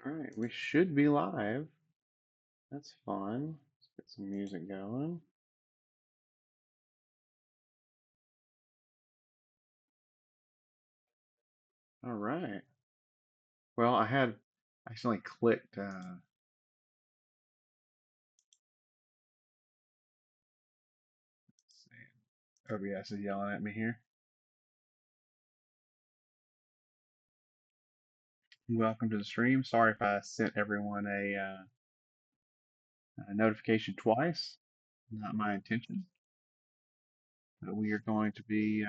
All right, we should be live. That's fun. Let's get some music going. All right. Well, I had accidentally clicked. Let's see. OBS is yelling at me here. Welcome to the stream. Sorry if I sent everyone a notification twice. Not my intention. But we are going to be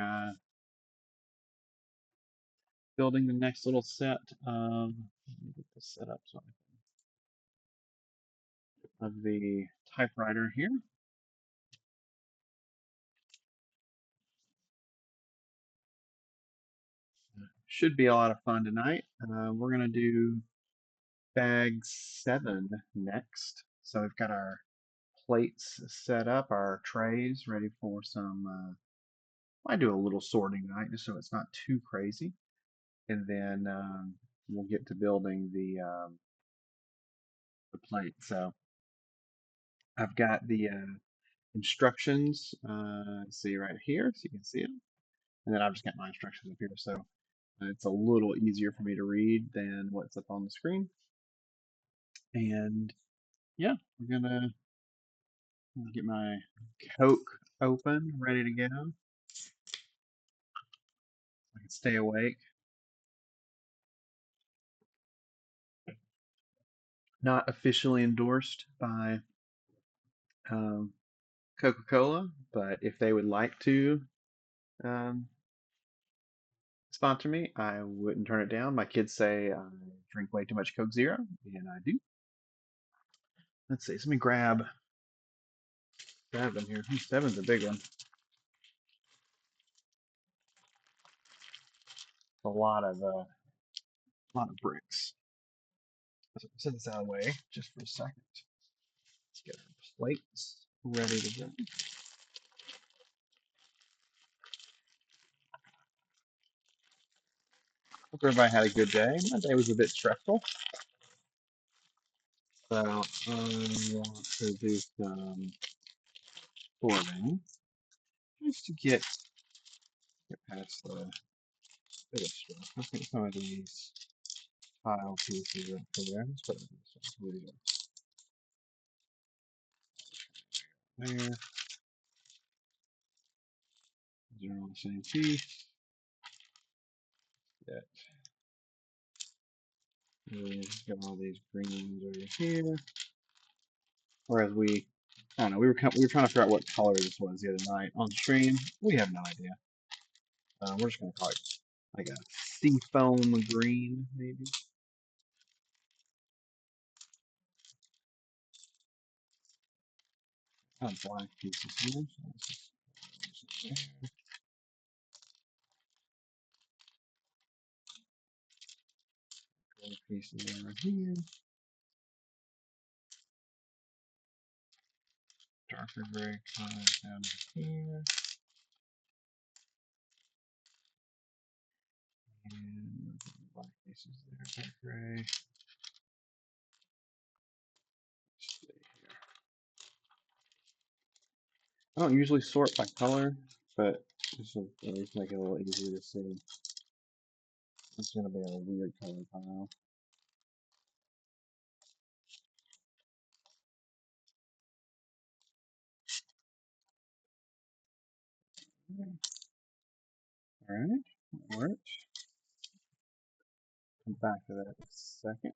building the next little set of. Let me get this set up so of the typewriter here. Should be a lot of fun tonight. We're going to do bag 7 next. So we've got our plates set up, our trays ready for some. I do a little sorting tonight just so it's not too crazy, and then we'll get to building the plate. So I've got the instructions. See right here, so you can see them, and then I've just got my instructions up here. So it's a little easier for me to read than what's up on the screen. And yeah, we're gonna get my Coke open, ready to go. I can stay awake. Not officially endorsed by um, Coca-Cola, but if they would like to um, sponsor me, I wouldn't turn it down. My kids say I drink way too much Coke Zero, and I do. Let's see. So let me grab 7 here. 7's a big one. A lot of bricks. So set this out of the way just for a second. Let's get our plates ready to go. Hope everybody had a good day. My day was a bit stressful, so I want to do some sorting just to get past the bit of stuff. I think some of these tile pieces up here. Let's put this there. These are all the same piece. That we've got all these greens over here. Whereas I don't know, we were trying to figure out what color this was the other night on stream. We have no idea. We're just gonna call it like a seafoam green, maybe. Black pieces here. So black pieces over here. Darker gray colors down here. And black pieces there, dark gray. I don't usually sort by color, but this will at least make it a little easier to see. It's going to be a weird color pile. Alright, that works. Come back to that in a second.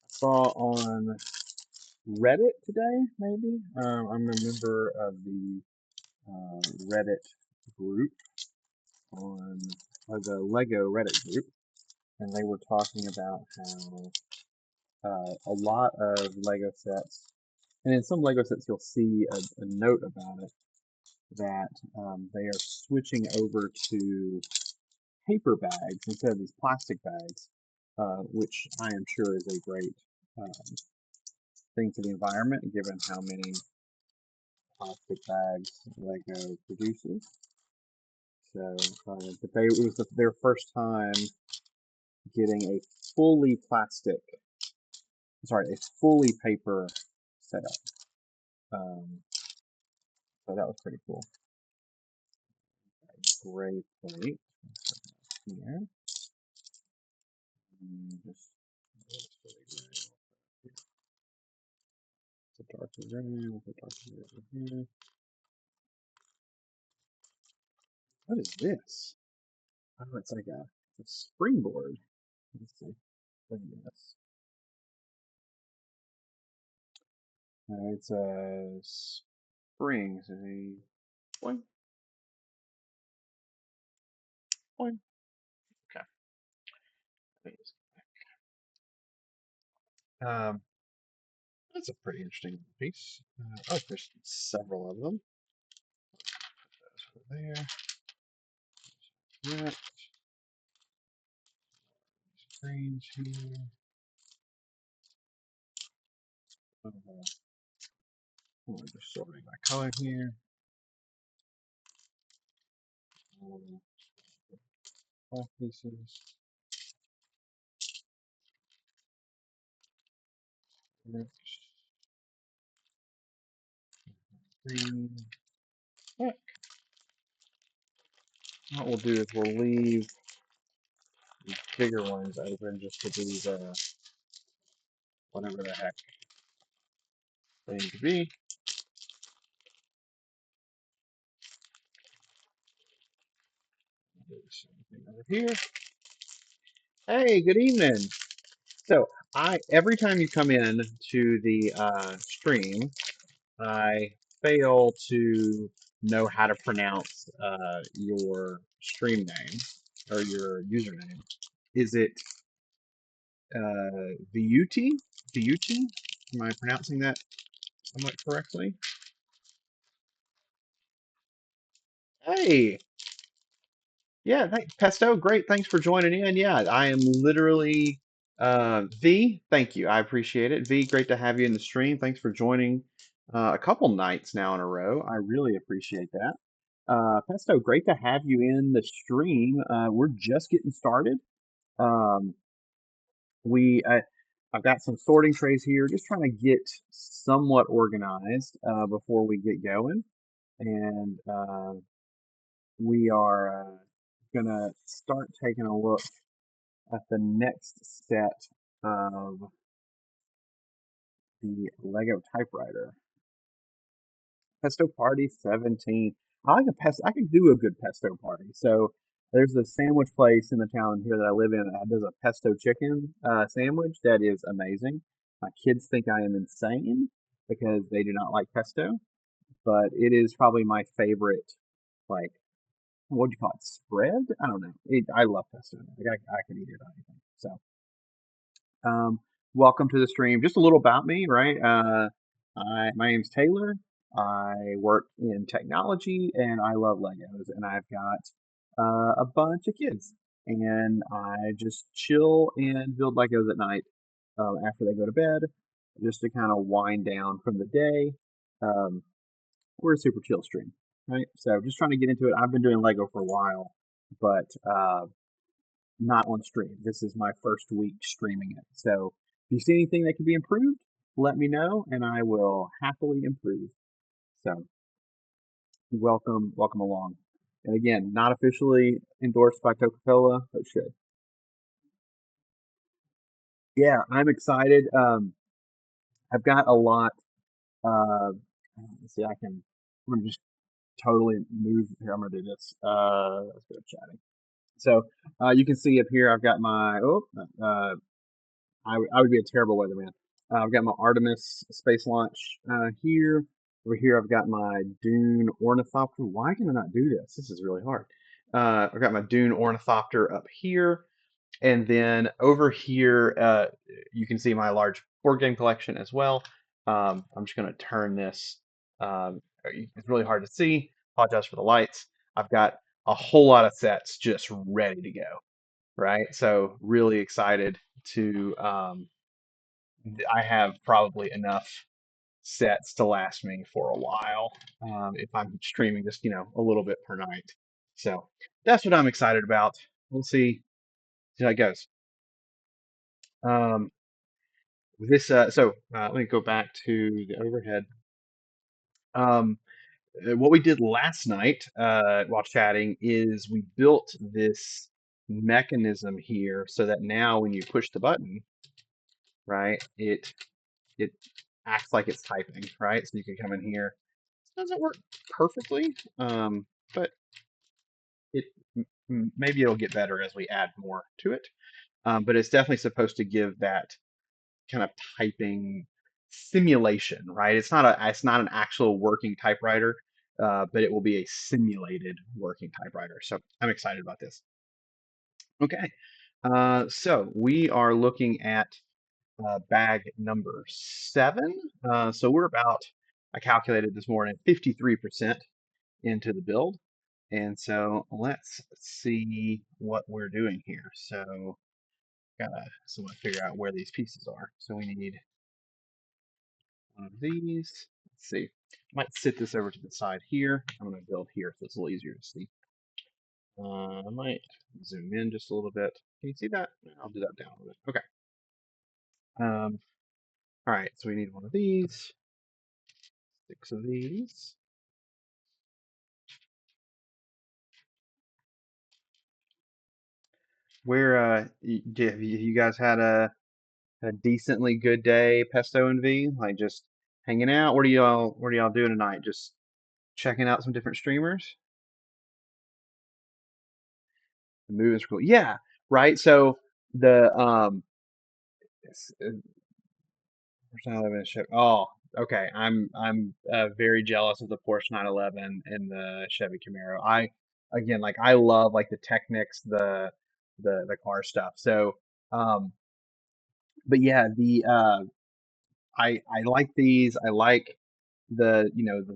I saw on Reddit today, maybe. I'm a member of the Reddit group or the Lego Reddit group, and they were talking about how a lot of Lego sets, and in some Lego sets you'll see a note about it, that they are switching over to paper bags instead of these plastic bags which I am sure is a great um, thing for the environment, given how many plastic bags Lego produces. So, but it was their first time getting a fully plastic, sorry, a fully paper setup. Um, so that was pretty cool. Gray plate here. Just it's a darker gray with a darker gray over here. What is this? Oh, it's like a springboard. Let's see. Look at this. It's a spring. So boing, boing. Okay. Um, that's a pretty interesting piece. Oh, there's several of them. Those over there. Yeah. Screens here. I'm just sorting by color here. Five pieces. Next. Green. Yeah. What we'll do is we'll leave the bigger ones open just to do the whatever the heck they need to be. Do the same thing over here. Hey, good evening. So every time you come in to the stream, I fail to know how to pronounce your stream name or your username. Is it VUT? VUT? Am I pronouncing that somewhat correctly? Hey, yeah, Pesto, great. Thanks for joining in. Yeah, I am literally V. Thank you. I appreciate it. V, great to have you in the stream. Thanks for joining a couple nights now in a row. I really appreciate that. Pesto, great to have you in the stream. We're just getting started. Um, we I've got some sorting trays here, just trying to get somewhat organized before we get going, and we are gonna start taking a look at the next set of the Lego Typewriter. Pesto Party 17. I like a pesto. I could do a good pesto party. So there's a sandwich place in the town here that I live in that does a pesto chicken sandwich that is amazing. My kids think I am insane because they do not like pesto, but it is probably my favorite, like, what do you call it, spread? I don't know. I love pesto. Like I could eat it on anything. So Um, welcome to the stream. Just a little about me, right? My name's Taylor. I work in technology and I love Legos. And I've got a bunch of kids. And I just chill and build Legos at night after they go to bed, just to kind of wind down from the day. Um, we're a super chill stream, right? So just trying to get into it. I've been doing Lego for a while, but not on stream. This is my first week streaming it. So if you see anything that can be improved, let me know and I will happily improve. So welcome along. And again, not officially endorsed by Coca-Cola, but should. Yeah, I'm excited. I've got a lot. Let's see, I'm gonna just totally move here. I'm gonna do this. Let's go chatting. So you can see up here, I've got my, I would be a terrible weatherman. I've got my Artemis space launch here. Over here, I've got my Dune ornithopter. Why can I not do this? This is really hard. I've got my Dune ornithopter up here. And then over here, you can see my large board game collection as well. I'm just going to turn this. It's really hard to see. Apologize for the lights. I've got a whole lot of sets just ready to go. right? So really excited to I have probably enough sets to last me for a while if I'm streaming just a little bit per night. So that's what I'm excited about. We'll see how it goes. Um, this let me go back to the overhead. Um, what we did last night while chatting is we built this mechanism here so that now when you push the button, right, it acts like it's typing, right? So you can come in here. It doesn't work perfectly, but it maybe it'll get better as we add more to it. But it's definitely supposed to give that kind of typing simulation, right? It's not an actual working typewriter, but it will be a simulated working typewriter. So I'm excited about this. Okay, so we are looking at bag number 7. So we're about, I calculated this morning, 53% into the build. And so let's see what we're doing here. So gotta somewhat figure out where these pieces are. So we need one of these. Let's see. I might sit this over to the side here. I'm going to build here so it's a little easier to see. I might zoom in just a little bit. Can you see that? I'll do that down a little bit. Okay. All right, so we need one of these, 6 of these. Where have you guys had a decently good day, Pesto and V? Like just hanging out? What are y'all doing tonight? Just checking out some different streamers? The movie's cool. Yeah, right. So the Porsche 911 Chevy. Oh, okay. I'm very jealous of the Porsche 911 and the Chevy Camaro. Again, like I love like the Technics, the car stuff. So, um, but yeah, I like these. I like the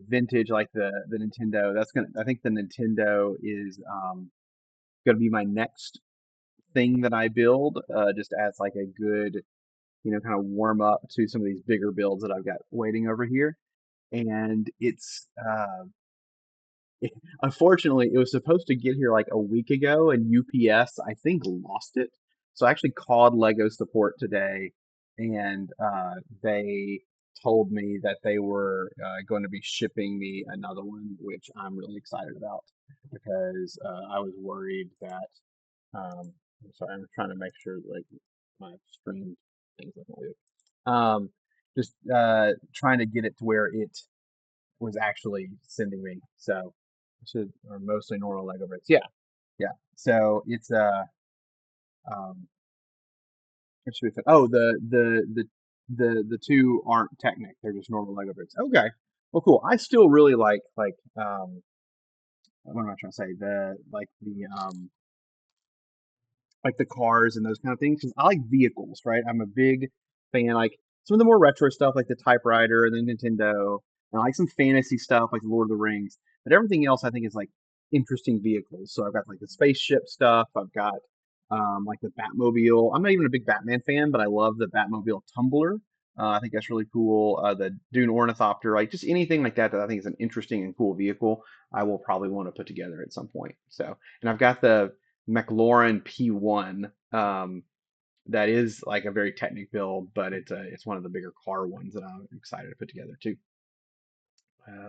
vintage, like the Nintendo. I think the Nintendo is gonna be my next thing that I build, just as like a good kind of warm up to some of these bigger builds that I've got waiting over here. And it's unfortunately it was supposed to get here like a week ago, and UPS I think lost it. So I actually called Lego support today, and they told me that they were going to be shipping me another one, which I'm really excited about because I was worried that I'm sorry, I'm trying to make sure like my stream things doesn't leave. Um, just trying to get it to where it was actually sending me. So should are mostly normal Lego bricks. Yeah, yeah. So it's it should be fun. Oh, the two aren't Technic. They're just normal Lego bricks. Okay. Well, cool. I still really like what am I trying to say? Like the cars and those kind of things because I like vehicles, right? I'm a big fan. Like some of the more retro stuff, like the Typewriter and the Nintendo, and I like some fantasy stuff, like Lord of the Rings. But everything else, I think, is like interesting vehicles. So I've got like the spaceship stuff. I've got like the Batmobile. I'm not even a big Batman fan, but I love the Batmobile Tumbler. I think that's really cool. The Dune Ornithopter, like just anything like that that I think is an interesting and cool vehicle, I will probably want to put together at some point. So, and I've got the McLaurin P1. That is like a very technic build, but it's one of the bigger car ones that I'm excited to put together too.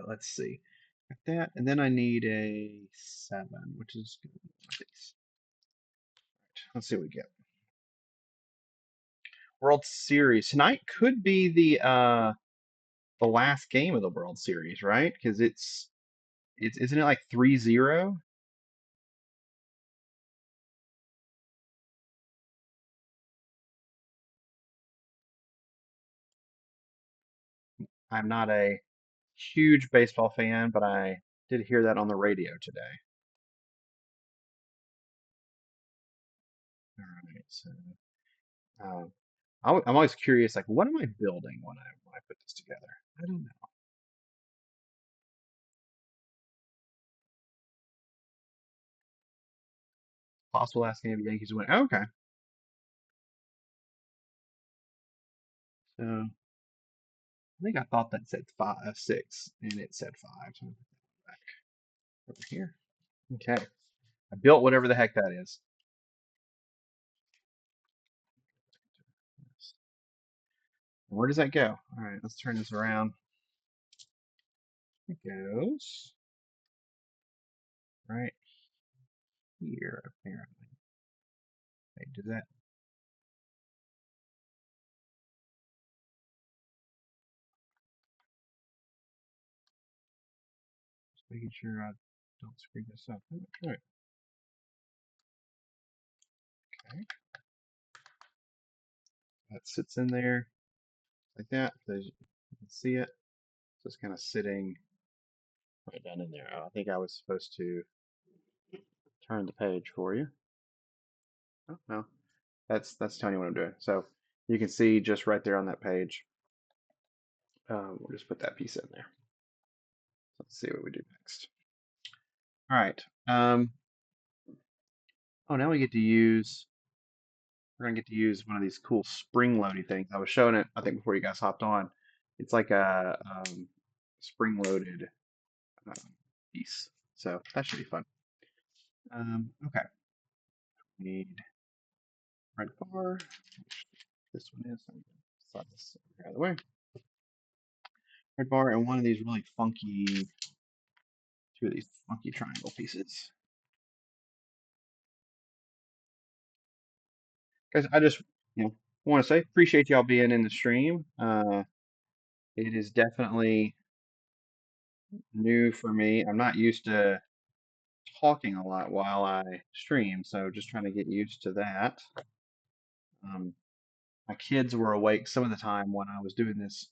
Let's see, got that, and then I need a 7, which is gonna be one of these. Let's see what we get. World Series tonight could be the last game of the World Series, right? Because it's isn't it like 3-0? I'm not a huge baseball fan, but I did hear that on the radio today. All right, so um, I'm always curious, like, what am I building when I put this together? I don't know. Possible last game of the Yankees win. Okay. So I think I thought that said 6, and it said 5. So I'm gonna put that back over here. Okay. I built whatever the heck that is. Where does that go? All right, let's turn this around. It goes right here, apparently. Wait, does that? Just making sure I don't screw this up. All right. Okay. That sits in there like that. So you can see it. So it's kind of sitting right down in there. Oh, I think I was supposed to turn the page for you. Oh, no. That's telling you what I'm doing. So you can see just right there on that page. We'll just put that piece in there. Let's see what we do next. All right. Oh, now we get to use. We're gonna get to use one of these cool spring-loaded things. I was showing it, I think, before you guys hopped on. It's like a spring-loaded um, piece, so that should be fun. Okay. Need red bar. This one is. I'm gonna slide this out of the way. Red bar and one of these really funky, two of these funky triangle pieces. Guys, I just want to say appreciate y'all being in the stream. It is definitely new for me. I'm not used to talking a lot while I stream, so just trying to get used to that. Um, my kids were awake some of the time when I was doing this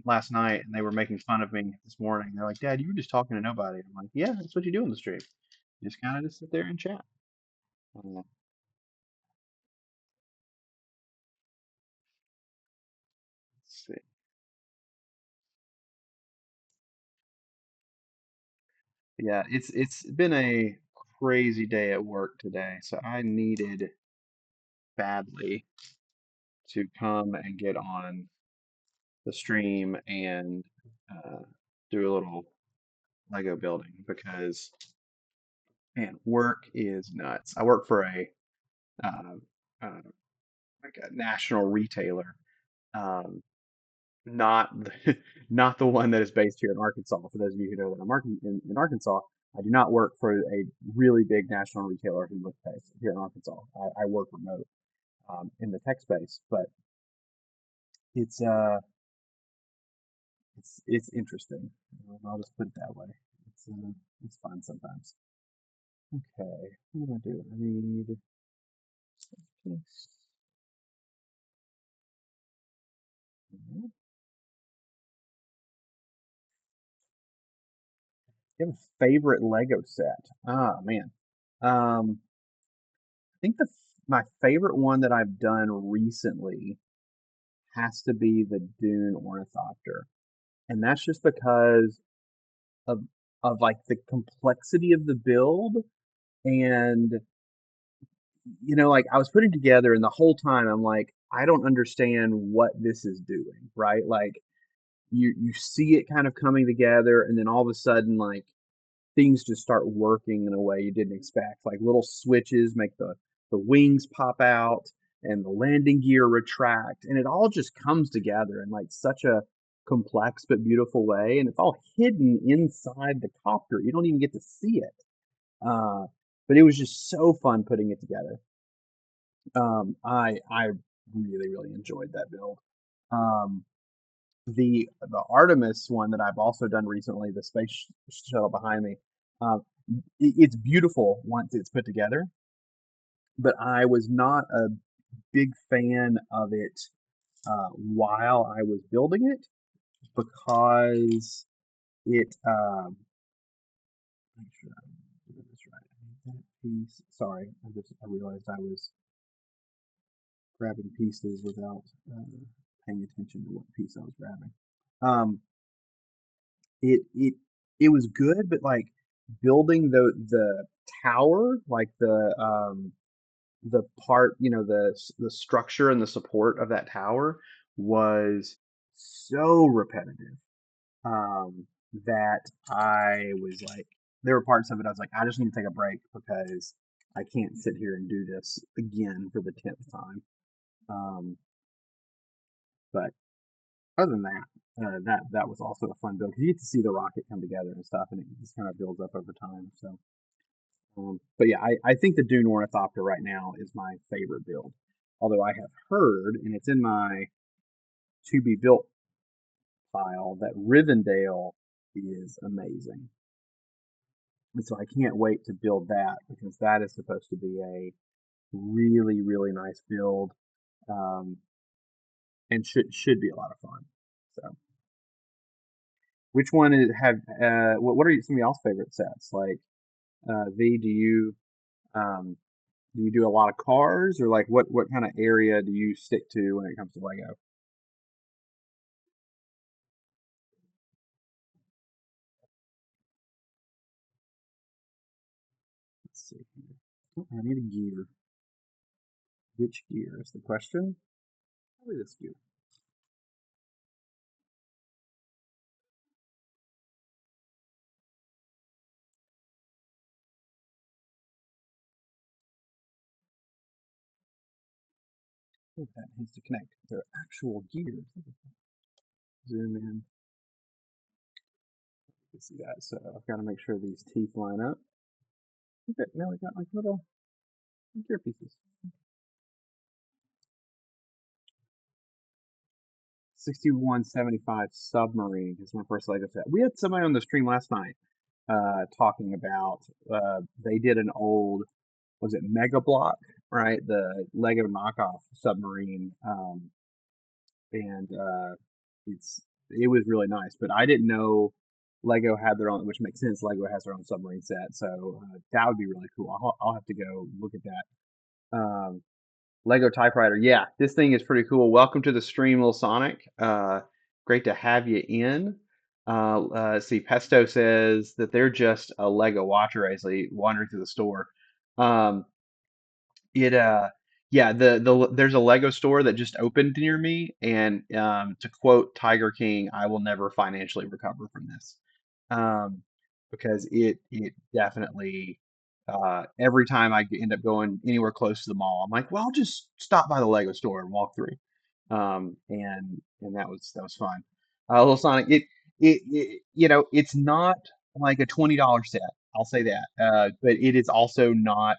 last night, and they were making fun of me this morning. They're like, "Dad, you were just talking to nobody." I'm like, "Yeah, that's what you do on the stream. You just kind of just sit there and chat." Let's see. Yeah, it's been a crazy day at work today, so I needed badly to come and get on the stream and uh, do a little Lego building because man, work is nuts. I work for a uh, uh, like a national retailer, um, not the, not the one that is based here in Arkansas. For those of you who know that I'm working in Arkansas, I do not work for a really big national retailer who lives based here in Arkansas. I work remote in the tech space, but it's uh it's interesting. I'll just put it that way. It's fun sometimes. Okay, what do I do? I need this. Mhm. You have a favorite Lego set? Ah, man. I think my favorite one that I've done recently has to be the Dune Ornithopter, and that's just because of like the complexity of the build and like I was putting together and the whole time I'm like, I don't understand what this is doing, right? Like you see it kind of coming together and then all of a sudden like things just start working in a way you didn't expect. Like little switches make the wings pop out and the landing gear retract and it all just comes together in like such a complex but beautiful way and it's all hidden inside the copter. You don't even get to see it. Uh, but it was just so fun putting it together. I really really enjoyed that build. Um, the Artemis one that I've also done recently, the space shuttle behind me, uh, it's beautiful once it's put together, but I was not a big fan of it while I was building it because it. Make sure I'm doing this right. That piece. Sorry, I realized I was grabbing pieces without paying attention to what piece I was grabbing. Um, it was good, but like building the tower, like the part, the structure and the support of that tower was so repetitive, um, that I was like, there were parts of it I was like, I just need to take a break because I can't sit here and do this again for the 10th time. Um, but other than that, that was also a fun build because you get to see the rocket come together and stuff, and it just kind of builds up over time. So, but yeah, I think the Dune Ornithopter right now is my favorite build. Although I have heard, and it's in my to be built pile, that Rivendell is amazing. And so I can't wait to build that because that is supposed to be a really, really nice build, um, and should be a lot of fun. So, which one is have what are some of y'all's favorite sets? Like, V, um, do you do a lot of cars, or like what kind of area do you stick to when it comes to Lego? Let's see here. Oh, I need a gear. Which gear is the question? Probably this gear. I think that needs to connect. They're actual gears. Zoom in. You can see that. So I've got to make sure these teeth line up. Okay, now we got like little gear pieces. 6175 submarine is my first Lego set. We had somebody on the stream last night talking about they did an old, was it Mega Block, right? The Lego knockoff submarine, and it's it was really nice. But I didn't know Lego had their own, which makes sense. Lego has their own submarine set, so that would be really cool. I'll have to go look at that. Lego Typewriter. Yeah, this thing is pretty cool. Welcome to the stream, Lil Sonic. Great to have you in. See, Pesto says that they're just a Lego watcher as they wandering through the store. Um, it yeah, there's a Lego store that just opened near me, and to quote Tiger King, I will never financially recover from this. Um, because it definitely every time end up going anywhere close to the mall, I'm like, well, I'll just stop by the Lego store and walk through. And that was fun. Little Sonic, it's not like a $20 set. I'll say that. But it is also not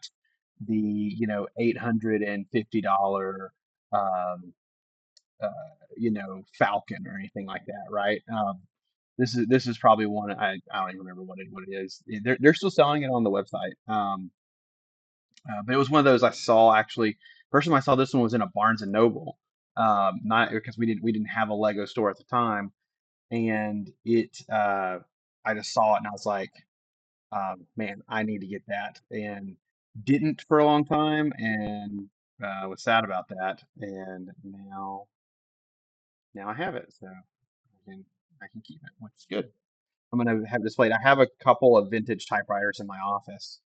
the $850 um, uh, Falcon or anything like that, right? This is probably one I don't even remember what it is. They're still selling it on the website. But it was one of those I saw actually. First time I saw this one was in a Barnes and Noble. Not because we didn't have a Lego store at the time, and I just saw it and I was like, man, I need to get that, and didn't for a long time, and was sad about that, and now I have it, so I can keep it, which is good. I'm gonna have it displayed. I have a couple of vintage typewriters in my office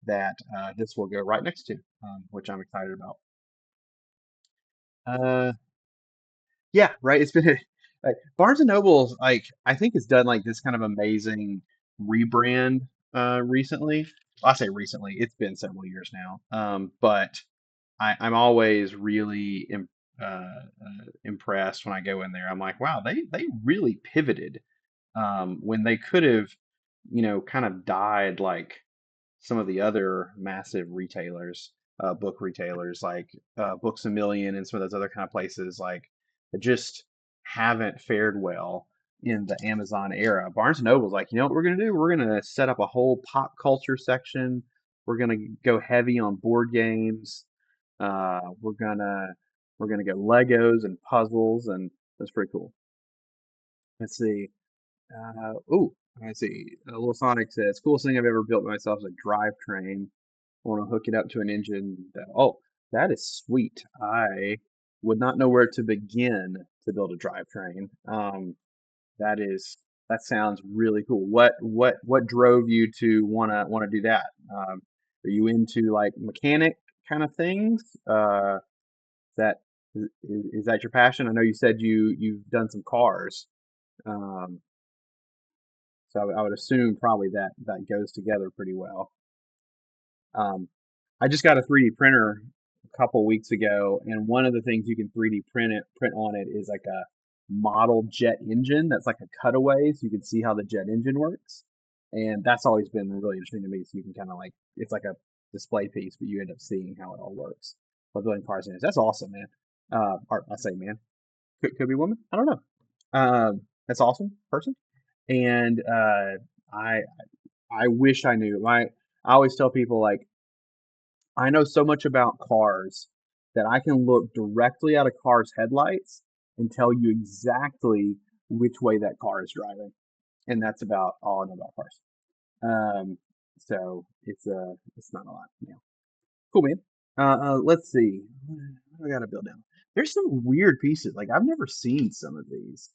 that this will go right next to, which I'm excited about. Uh, yeah, right. It's been like Barnes and Noble's like I think it's done like this kind of amazing rebrand recently. I say recently, it's been several years now. But I'm always really impressed when I go in there. I'm like, wow, they really pivoted when they could have, kind of died like some of the other massive retailers, book retailers like Books a Million and some of those other kind of places, like that just haven't fared well in the Amazon era. Barnes and Noble's like, you know what we're gonna do? We're gonna set up a whole pop culture section. We're gonna go heavy on board games. We're gonna go Legos and puzzles, and that's pretty cool. Let's see. Oh, I see. Little Sonic says, coolest thing I've ever built myself is a drivetrain. I want to hook it up to an engine. Oh, that is sweet. I would not know where to begin to build a drivetrain. That is that sounds really cool. What drove you to wanna do that? Are you into like mechanic kind of things. That is that your passion? I know you said you've done some cars, um, so I would assume probably that goes together pretty well. Um, I just got a 3D printer a couple weeks ago, and one of the things you can 3D print on it is like a model jet engine that's like a cutaway, so you can see how the jet engine works. And that's always been really interesting to me. So you can kind of like it's like a display piece, but you end up seeing how it all works. While building cars in it. That's awesome, man. Or I say man, could be woman. I don't know. That's awesome, person. And I I wish I knew. I always tell people like I know so much about cars that I can look directly at a car's headlights and tell you exactly which way that car is driving. And that's about all I know about cars. So it's not a lot. Yeah. Cool, man. Let's see. What do I gotta build now? There's some weird pieces. Like I've never seen some of these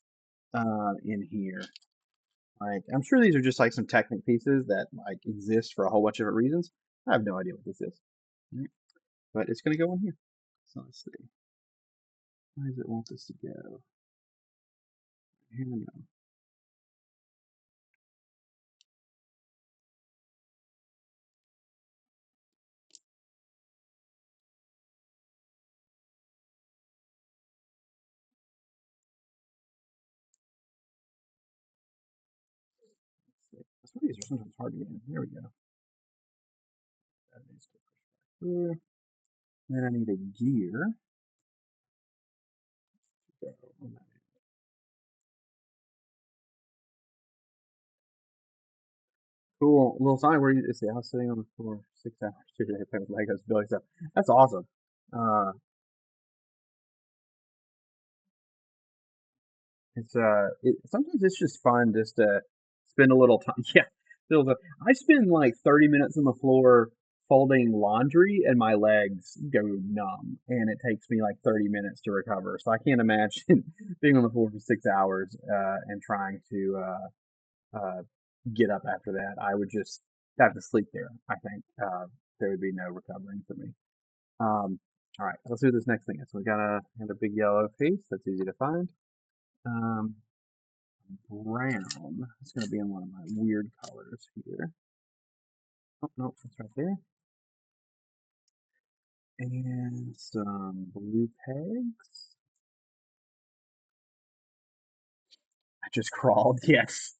in here. Like I'm sure these are just like some Technic pieces that like exist for a whole bunch of different reasons. I have no idea what this is. Right. But it's gonna go in here. So let's see. Where does it want this to go? Here we go. Some of these are sometimes hard to get in. There we go. That needs to push through. Then I need a gear. Cool. Little sign where you see I was sitting on the floor 6 hours today playing with Legos building stuff. That's awesome. Uh, sometimes it's just fun just to spend a little time. Yeah, I spend like 30 minutes on the floor folding laundry and my legs go numb, and it takes me like 30 minutes to recover. So I can't imagine being on the floor for 6 hours and trying to get up after that. I would just have to sleep there. I think there would be no recovering for me. All right, let's do this next thing. So we got a big yellow piece that's easy to find. Um, Brown. It's going to be in one of my weird colors here. Oh, no, it's right there. And some blue pegs. I just crawled, yes.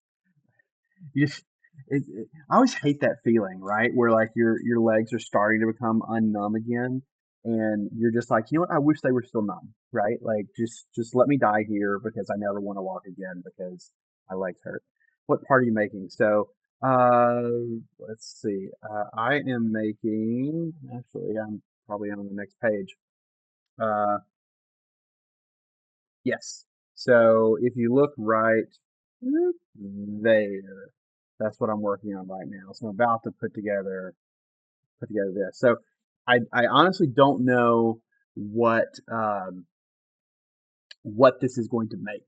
You just, I always hate that feeling, right? Where like your legs are starting to become unnumb again, and you're just like, you know what? I wish they were still numb, right? Like just let me die here because I never want to walk again because my legs hurt. What part are you making? So, uh, let's see. I am making. Actually, I'm probably on the next page. Uh, yes. So if you look right there. That's what I'm working on right now. So I'm about to put together this. So I honestly don't know what what this is going to make.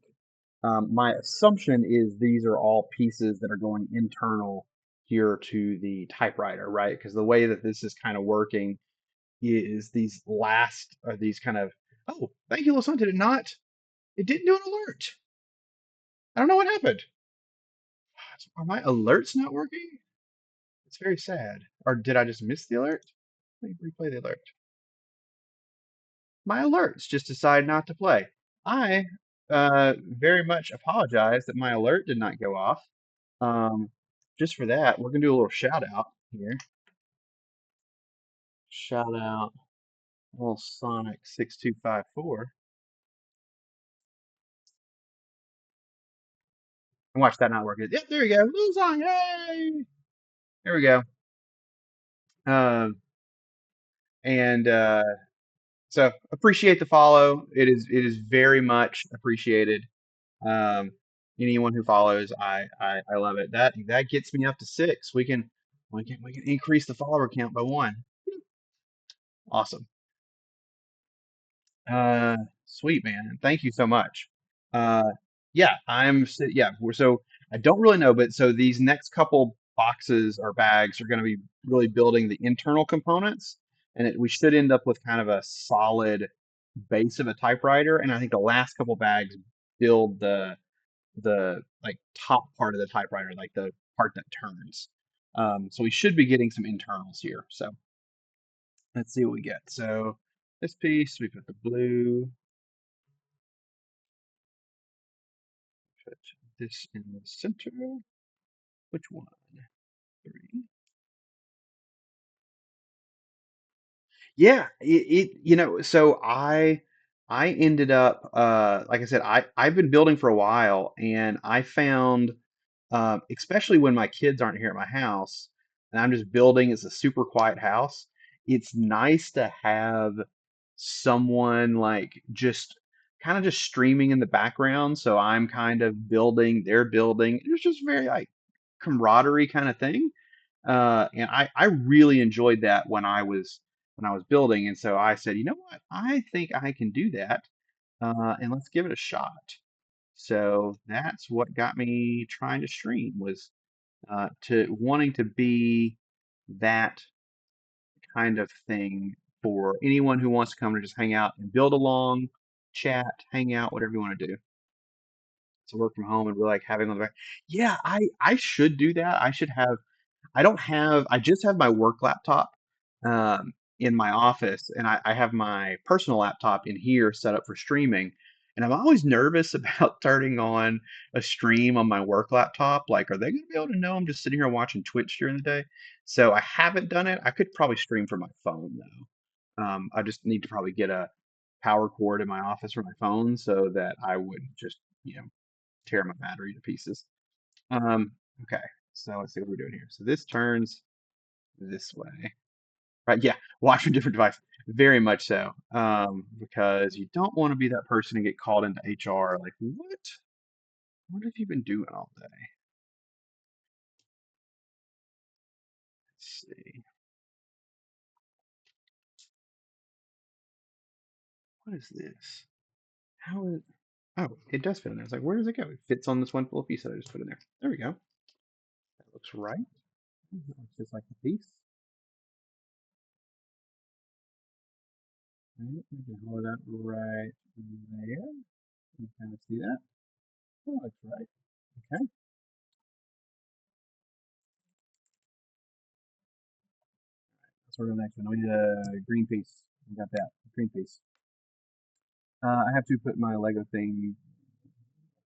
My assumption is these are all pieces that are going internal here to the typewriter, right? Because the way that this is kind of working is these last are these kind of oh, thank you, Listen, did it not? It didn't do an alert. I don't know what happened. Are my alerts not working? It's very sad. Or did I just miss the alert? Let me replay the alert. My alerts just decided not to play. I very much apologize that my alert did not go off. Um, just for that, we're gonna do a little shout out here. Shout out little Sonic 6254. And watch that not work. Yep, there you go. Little song, yay! There we go. Um, and so appreciate the follow. It is very much appreciated. Um, anyone who follows, I love it. That gets me up to six. We can increase the follower count by one. Awesome. Uh, Sweet man. Thank you so much. Uh, yeah, yeah. So I don't really know, but so these next couple boxes or bags are going to be really building the internal components. and we should end up with kind of a solid base of a typewriter. And I think the last couple bags build the like top part of the typewriter, like the part that turns. So we should be getting some internals here. So let's see what we get. So this piece, we put the blue, put this in the center. Which one? Three. Yeah, so I ended up like I said, I've been building for a while, and I found especially when my kids aren't here at my house and I'm just building, it's a super quiet house. It's nice to have someone like just kind of just streaming in the background. So I'm kind of building, they're building. It's just very like camaraderie kind of thing. And I really enjoyed that when I was building. And so I said, you know what? I think I can do that. And let's give it a shot. So that's what got me trying to stream was to wanting to be that kind of thing for anyone who wants to come and just hang out and build along, chat, hang out, whatever you want to do. To work from home and really like having on the back. Yeah, I should do that. I don't have, I just have my work laptop in my office, and I have my personal laptop in here set up for streaming. And I'm always nervous about turning on a stream on my work laptop. Like, are they going to be able to know I'm just sitting here watching Twitch during the day? So I haven't done it. I could probably stream from my phone though. I just need to probably get a power cord in my office for my phone so that I wouldn't just, tear my battery to pieces. Um, okay, so let's see what we're doing here. So this turns this way. Right, yeah, watch from different devices. Very much so. Because you don't want to be that person and get called into HR like, what? What have you been doing all day? Let's see. What is this? How is Oh, it does fit in there. It's like, where does it go? It fits on this one little piece that I just put in there. There we go. That looks right. That looks just like the piece. Right, we can hold it up right there. You kind of see that. That looks right. Okay. Let's work on the next one. We need a green piece. We got that. Green piece. I have to put my Lego thing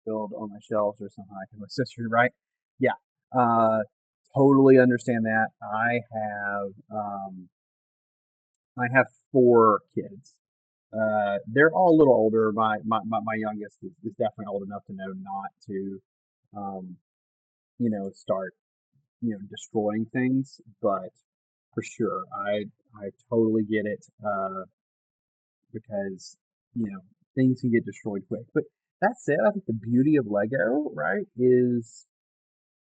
build on my shelves or something like my sister, right? Yeah. Uh, totally understand that. I have four kids. They're all a little older. My youngest is definitely old enough to know not to, um, start, destroying things. But for sure, I totally get it. Because you know things can get destroyed quick. But that said, I think the beauty of Lego, right, is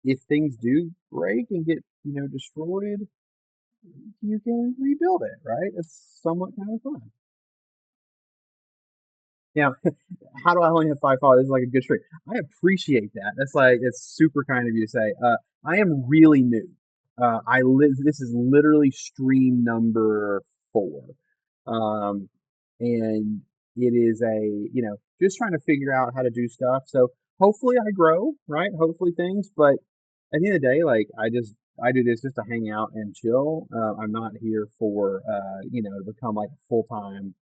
if things do break and get destroyed, you can rebuild it, right? It's somewhat kind of fun. Yeah. How do I only have 5 followers? This is like a good streak. I appreciate that. It's super kind of you to say. I am really new. This is literally stream number 4. Um, and it is just trying to figure out how to do stuff. So hopefully I grow, right? Hopefully things, but at the end of the day, like I do this just to hang out and chill. I'm not here for to become like a full-time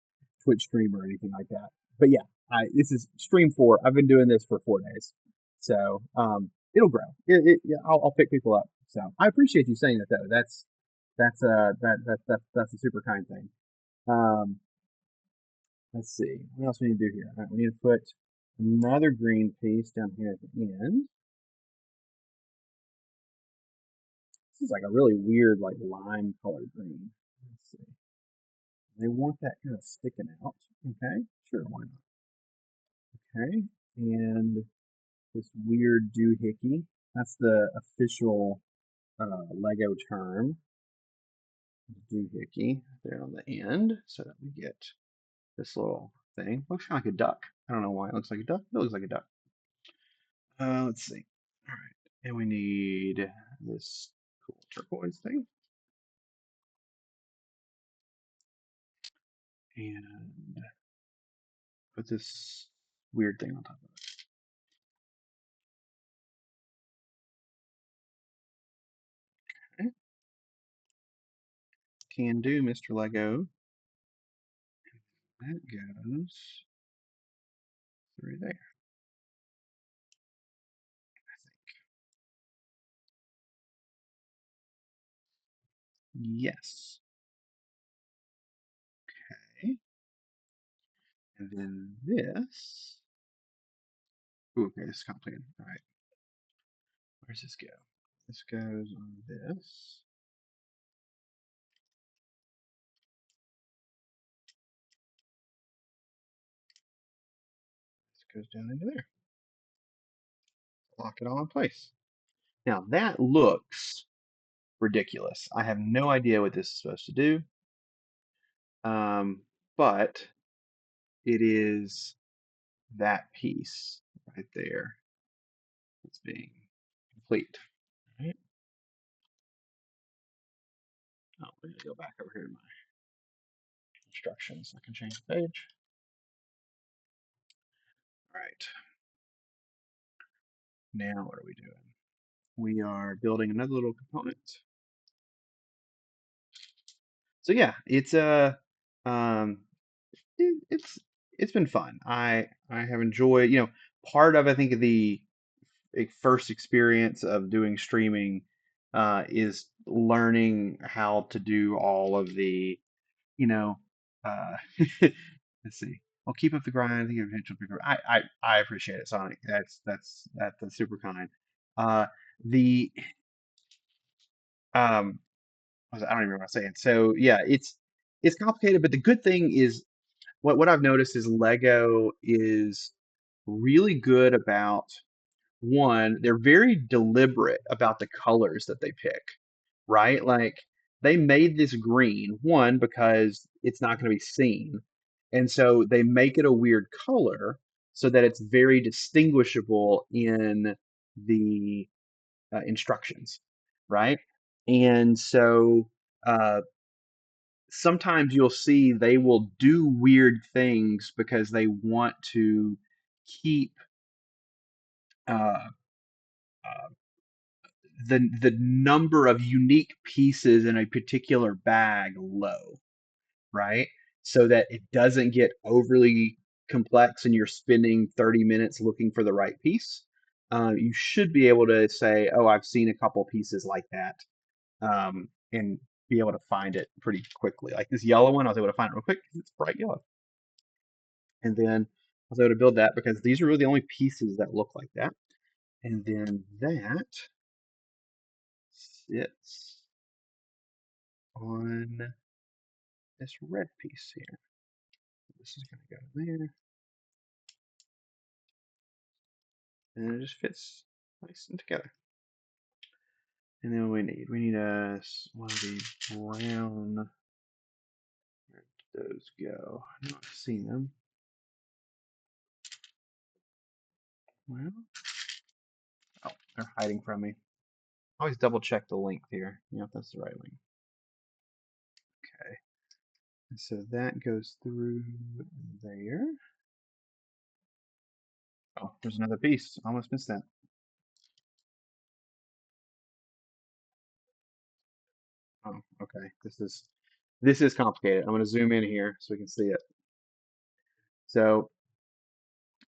Twitch streamer or anything like that. But yeah, this is stream 4. I've been doing this for 4 days, so it'll grow. Yeah, I'll pick people up. So I appreciate you saying that though. That's a super kind thing. Um, let's see what else we need to do here. All right, we need to put another green piece down here at the end. This is like a really weird, like lime colored green. Let's see. They want that kind of sticking out. Okay, sure, why not? Okay, and this weird doohickey. That's the official Lego term, doohickey, there on the end, so that we get this little thing. Looks kind of like a duck. I don't know why it looks like a duck. It looks like a duck. Let's see. All right, and we need this cool turquoise thing. and put this weird thing on top of it. Okay. Can do, Mr. Lego. That goes through there, I think. Yes. Okay. And then this. Ooh, okay, this is complicated. All right. Where's this go? This goes on this. This goes down into there. Lock it all in place. Now that looks ridiculous. I have no idea what this is supposed to do, but it is that piece right there that's being complete. All right. Oh, we're gonna go back over here to my instructions. I can change the page. All right. Now what are we doing? We are building another little component. So yeah, it's a um, it's been fun. I have enjoyed, part of I think the first experience of doing streaming is learning how to do all of the, you know, uh, let's see. Well, keep up the grind. I think eventually, I appreciate it, Sonic. That's super kind. Uh, the um, I don't even remember what I'm saying. So yeah, it's complicated, but the good thing is what I've noticed is Lego is really good about one, they're very deliberate about the colors that they pick, right? Like they made this green, one, because it's not going to be seen. And so they make it a weird color so that it's very distinguishable in the instructions, right? And so uh, sometimes you'll see they will do weird things because they want to keep uh, uh, the number of unique pieces in a particular bag low, right? So that it doesn't get overly complex and you're spending 30 minutes looking for the right piece. You should be able to say, oh, I've seen a couple pieces like that, and be able to find it pretty quickly. Like this yellow one, I was able to find it real quick because it's bright yellow. And then I was able to build that because these are really the only pieces that look like that. And then that sits on this red piece here. This is going to go there, and it just fits nice and together. And then we need one of these brown. Where did those go? I don't see them. Well, oh, they're hiding from me. Always double check the length here. If that's the right length. Okay. And so that goes through there. Oh, there's another piece. Almost missed that. Oh, okay. This is complicated. I'm going to zoom in here so we can see it. So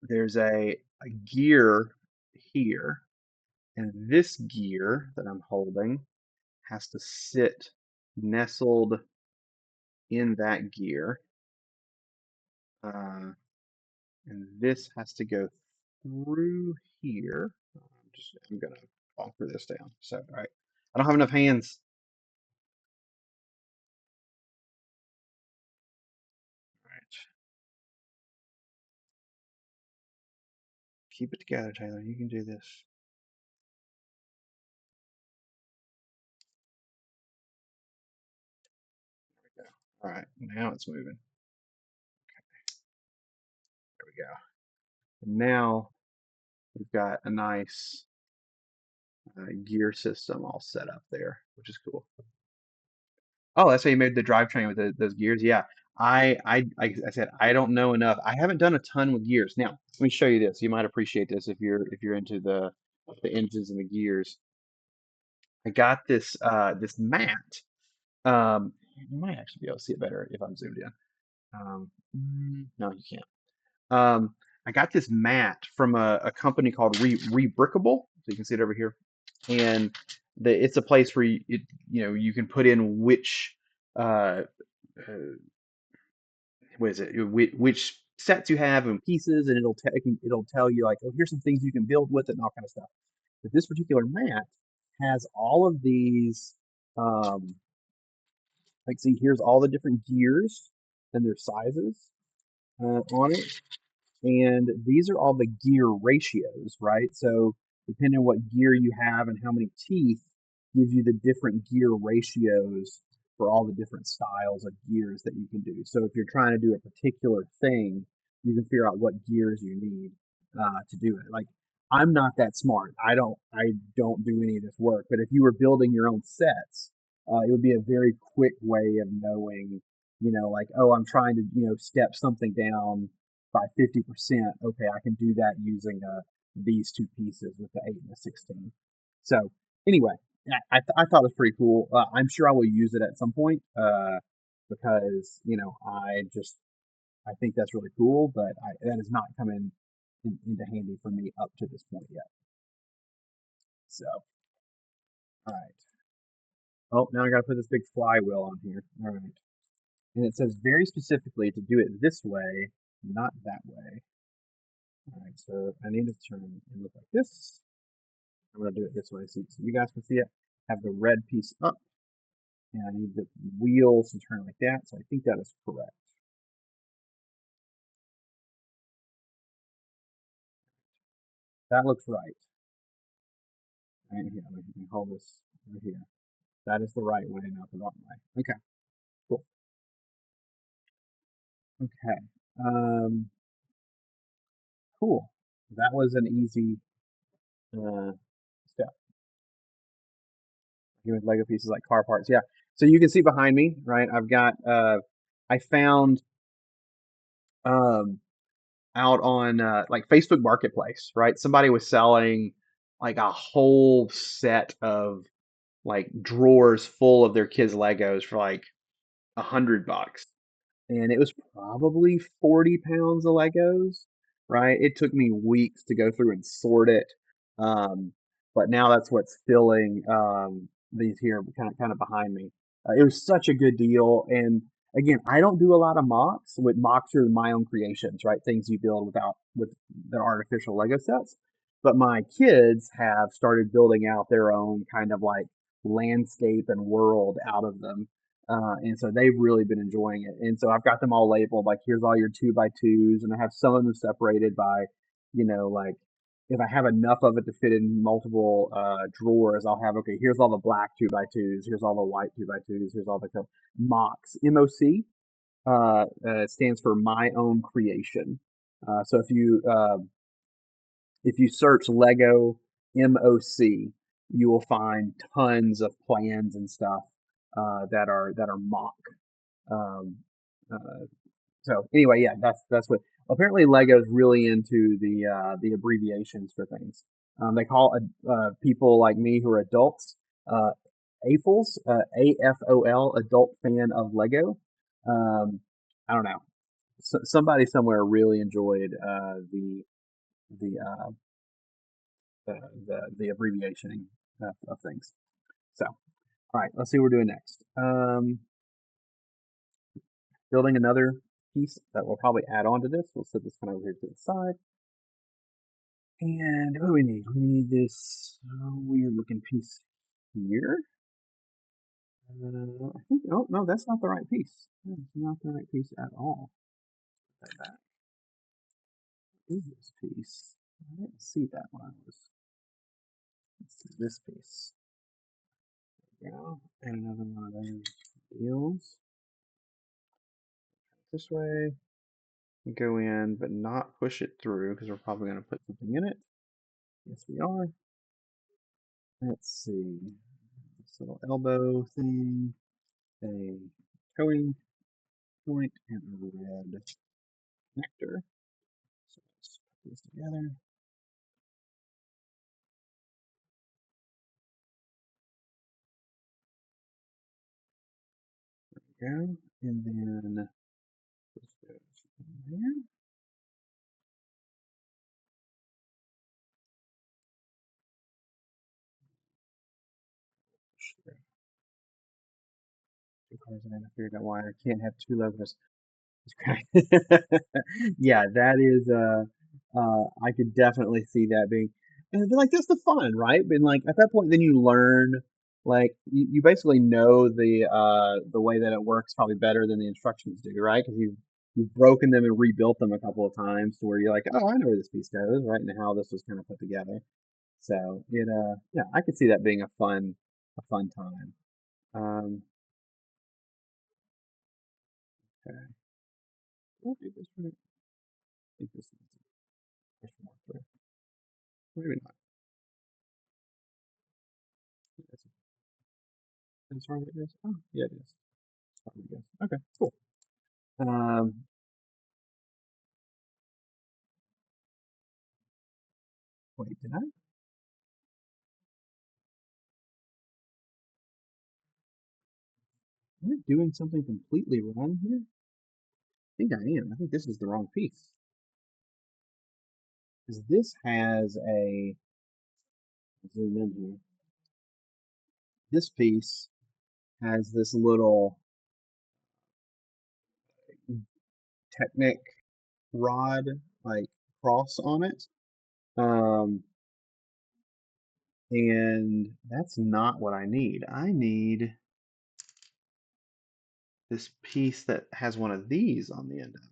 there's a gear here, and this gear that I'm holding has to sit nestled in that gear, uh, and this has to go through here. I'm gonna anchor this down. So, all right, I don't have enough hands. All right, keep it together, Taylor. You can do this. There we go. All right, now it's moving. There we go. And now we've got a nice gear system all set up there, which is cool. Oh, that's how you made the drivetrain with those gears. Yeah, Like I said, I don't know enough. I haven't done a ton with gears. Now, let me show you this. You might appreciate this if you're into the engines and the gears. I got this mat. You might actually be able to see it better if I'm zoomed in. No, you can't. I got this mat from a company called Rebrickable. So you can see it over here, and it's a place where you can put in which uh, uh, what is it? Which sets you have and pieces, and it'll tell you like, oh, here's some things you can build with it and all kind of stuff. But this particular mat has all of these. Um, like, see, here's all the different gears and their sizes on it. And these are all the gear ratios, right? So depending on what gear you have and how many teeth gives you the different gear ratios for all the different styles of gears that you can do. So if you're trying to do a particular thing, you can figure out what gears you need to do it. Like I'm not that smart. I don't do any of this work. But if you were building your own sets, it would be a very quick way of knowing, like, oh, I'm trying to, step something down by 50%. Okay, I can do that using these two pieces with the 8 and the 16. So anyway, I thought it was pretty cool. I'm sure I will use it at some point because I think that's really cool, but that has not come into handy for me up to this point yet. So all right. Oh, now I got to put this big flywheel on here. All right, and it says very specifically to do it this way, not that way. All right, so I need to turn and look like this. I'm going to do it this way so you guys can see it. Have the red piece up, and I need the wheels to turn like that, so I think that is correct. That looks right. Right here, let me hold this right here. That is the right way, not the wrong way. Okay, cool. Okay, um, cool. That was an easy uh, step. Here with Lego pieces like car parts. Yeah. So you can see behind me, right? I've got I found um out on like Facebook Marketplace, right? Somebody was selling like a whole set of like drawers full of their kids' Legos for like $100, and it was probably 40 pounds of Legos, right? It took me weeks to go through and sort it. Um, but now that's what's filling these here kind of behind me. It was such a good deal. And again, I don't do a lot of mocks. With mocks are my own creations, right? Things you build with their artificial Lego sets. But my kids have started building out their own kind of like landscape and world out of them, and so they've really been enjoying it. And so I've got them all labeled like here's all your 2x2s, and I have some of them separated by, like if I have enough of it to fit in multiple drawers, I'll have okay. Here's all the black 2x2s. Here's all the white 2x2s. Here's all the MOCs. MOC stands for my own creation. So if you search Lego MOC, you will find tons of plans and stuff that are mock. Um, uh, so anyway, yeah, that's what. Apparently, Lego's really into the abbreviations for things. They call people like me who are adults uh, AFOLs, AFOL, adult fan of Lego. Um, I don't know. Somebody somewhere really enjoyed the uh, the abbreviationing of things. So, all right, let's see what we're doing next. Building another piece that will probably add on to this. We'll set this kind of over here to the side. And what do we need? We need this weird looking piece here. I think, oh, no, that's not the right piece. That's not the right piece at all. Put that back. What is this piece? I didn't see that one. Let's see this piece. There we go. And another one of those deals. This way. Go in, but not push it through because we're probably going to put something in it. Yes, we are. Let's see. This little elbow thing, a towing point and a red connector. So let's put these together. There we go. And then this goes in there. Push two cars, and I figured out why I can't have two logos. Okay. Yeah, that is I could definitely see that being and like that's the fun, right? But like at that point then you learn like you basically know the way that it works probably better than the instructions do, right? Because you've broken them and rebuilt them a couple of times to where you're like, oh, I know where this piece goes, right? And how this was kind of put together. So it yeah, I could see that being a fun time. Um okay. I'll do this right. I think this is a question mark there. Maybe not. As far as it goes? Oh, yeah, it is. As far as it goes. Okay, cool. Um, wait, am I doing something completely wrong here? I think I am. I think this is the wrong piece. Because this has a, zoom in here, this piece has this little Technic rod, like, cross on it. Um, and that's not what I need. I need this piece that has one of these on the end of it.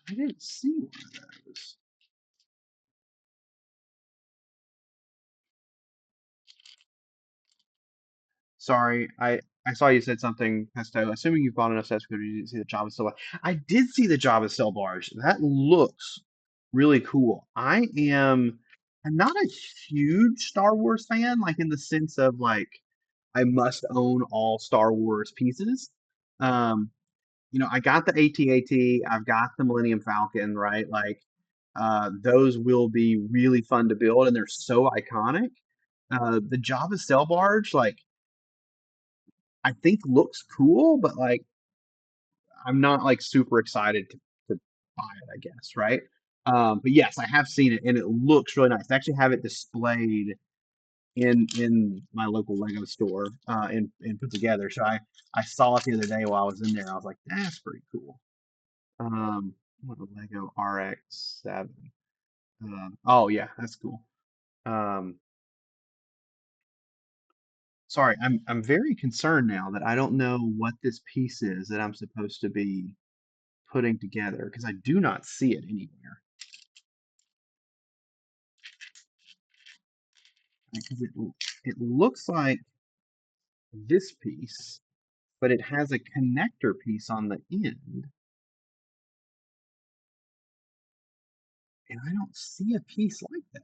I didn't see one of those. Sorry, I saw you said something, Pesto. Assuming you've bought enough sets because you didn't see the Java Cell bar. I did see the Java Cell bars. That looks really cool. I'm not a huge Star Wars fan, like in the sense of like I must own all Star Wars pieces. Um, I got the AT-AT, I've got the Millennium Falcon, right? Like those will be really fun to build, and they're so iconic. The Java Cell barge, like I think looks cool, but like I'm not like super excited to buy it, I guess, right? But yes, I have seen it and it looks really nice. I actually have it displayed in my local Lego store and put together. So I saw it the other day while I was in there. I was like, that's pretty cool. What a Lego RX-7. Oh yeah, that's cool. Um, sorry, I'm very concerned now that I don't know what this piece is that I'm supposed to be putting together because I do not see it anywhere. Because it looks like this piece, but it has a connector piece on the end, and I don't see a piece like that.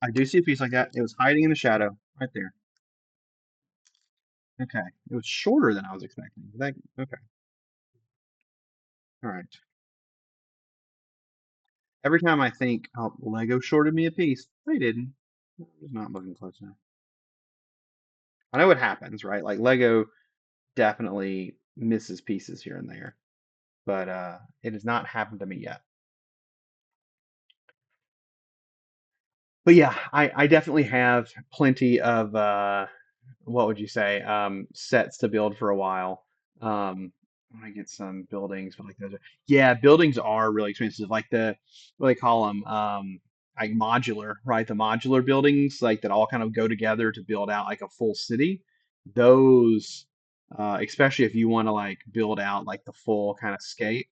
I do see a piece like that. It was hiding in the shadow right there. Okay, it was shorter than I was expecting. Okay, all right. Every time I think, oh, Lego shorted me a piece, they didn't. I was not looking close enough. I know it happens, right? Like Lego definitely misses pieces here and there, but it has not happened to me yet. But yeah, I definitely have plenty of what would you say sets to build for a while. I want to get some buildings, but like those are yeah, buildings are really expensive. Like the what do they call them? Like modular, right? The modular buildings, like that all kind of go together to build out like a full city. Those, especially if you want to like build out like the full kind of scape,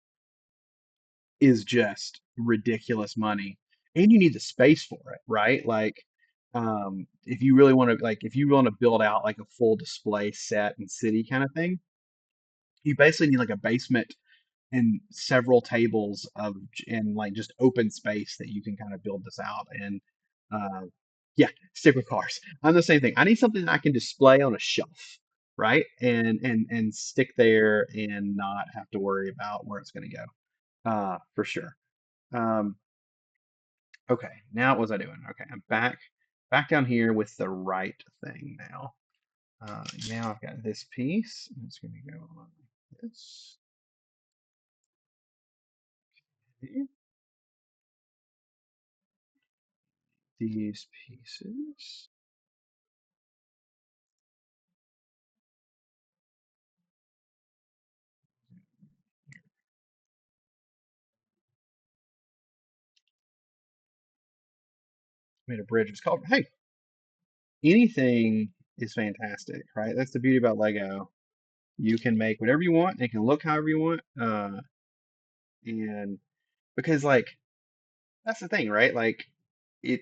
is just ridiculous money. And you need the space for it, right? Like if you really want to if you want to build out like a full display set and city kind of thing, you basically need like a basement and several tables of and like just open space that you can kind of build this out. And Yeah, stick with cars. I'm the same thing. I need something that I can display on a shelf, right? And stick there and not have to worry about where it's going to go. For sure. Um, okay, now what was I doing? Okay, I'm back down here with the right thing now. Now I've got this piece. It's going to go on this. These pieces. Made a bridge. It's called. Hey, anything is fantastic, right? That's the beauty about Lego. You can make whatever you want. It can look however you want. And because like that's the thing, right? Like it,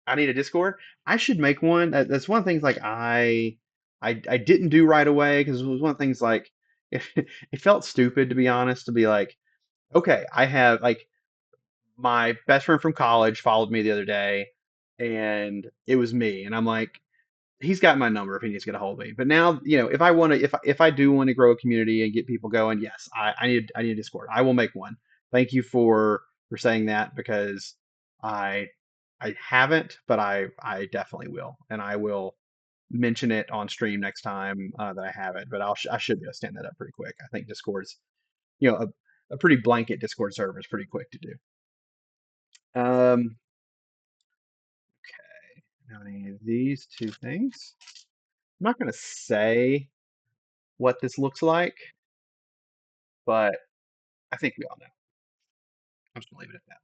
I need a Discord. I should make one. That's one of the things like I didn't do right away because it was one of the things like it, it felt stupid to be honest to be like, okay, I have like my best friend from college followed me the other day, and it was me, and I'm like, he's got my number if he needs to get a hold of me. But now, if I want to, if I do want to grow a community and get people going, yes, I need a Discord. I will make one. Thank you for saying that because I I haven't, but I definitely will, and I will mention it on stream next time that I have it. But I should be able to stand that up pretty quick. I think Discord's a pretty blanket Discord server is pretty quick to do. Um, now I need these two things. I'm not going to say what this looks like, but I think we all know. I'm just gonna leave it at that.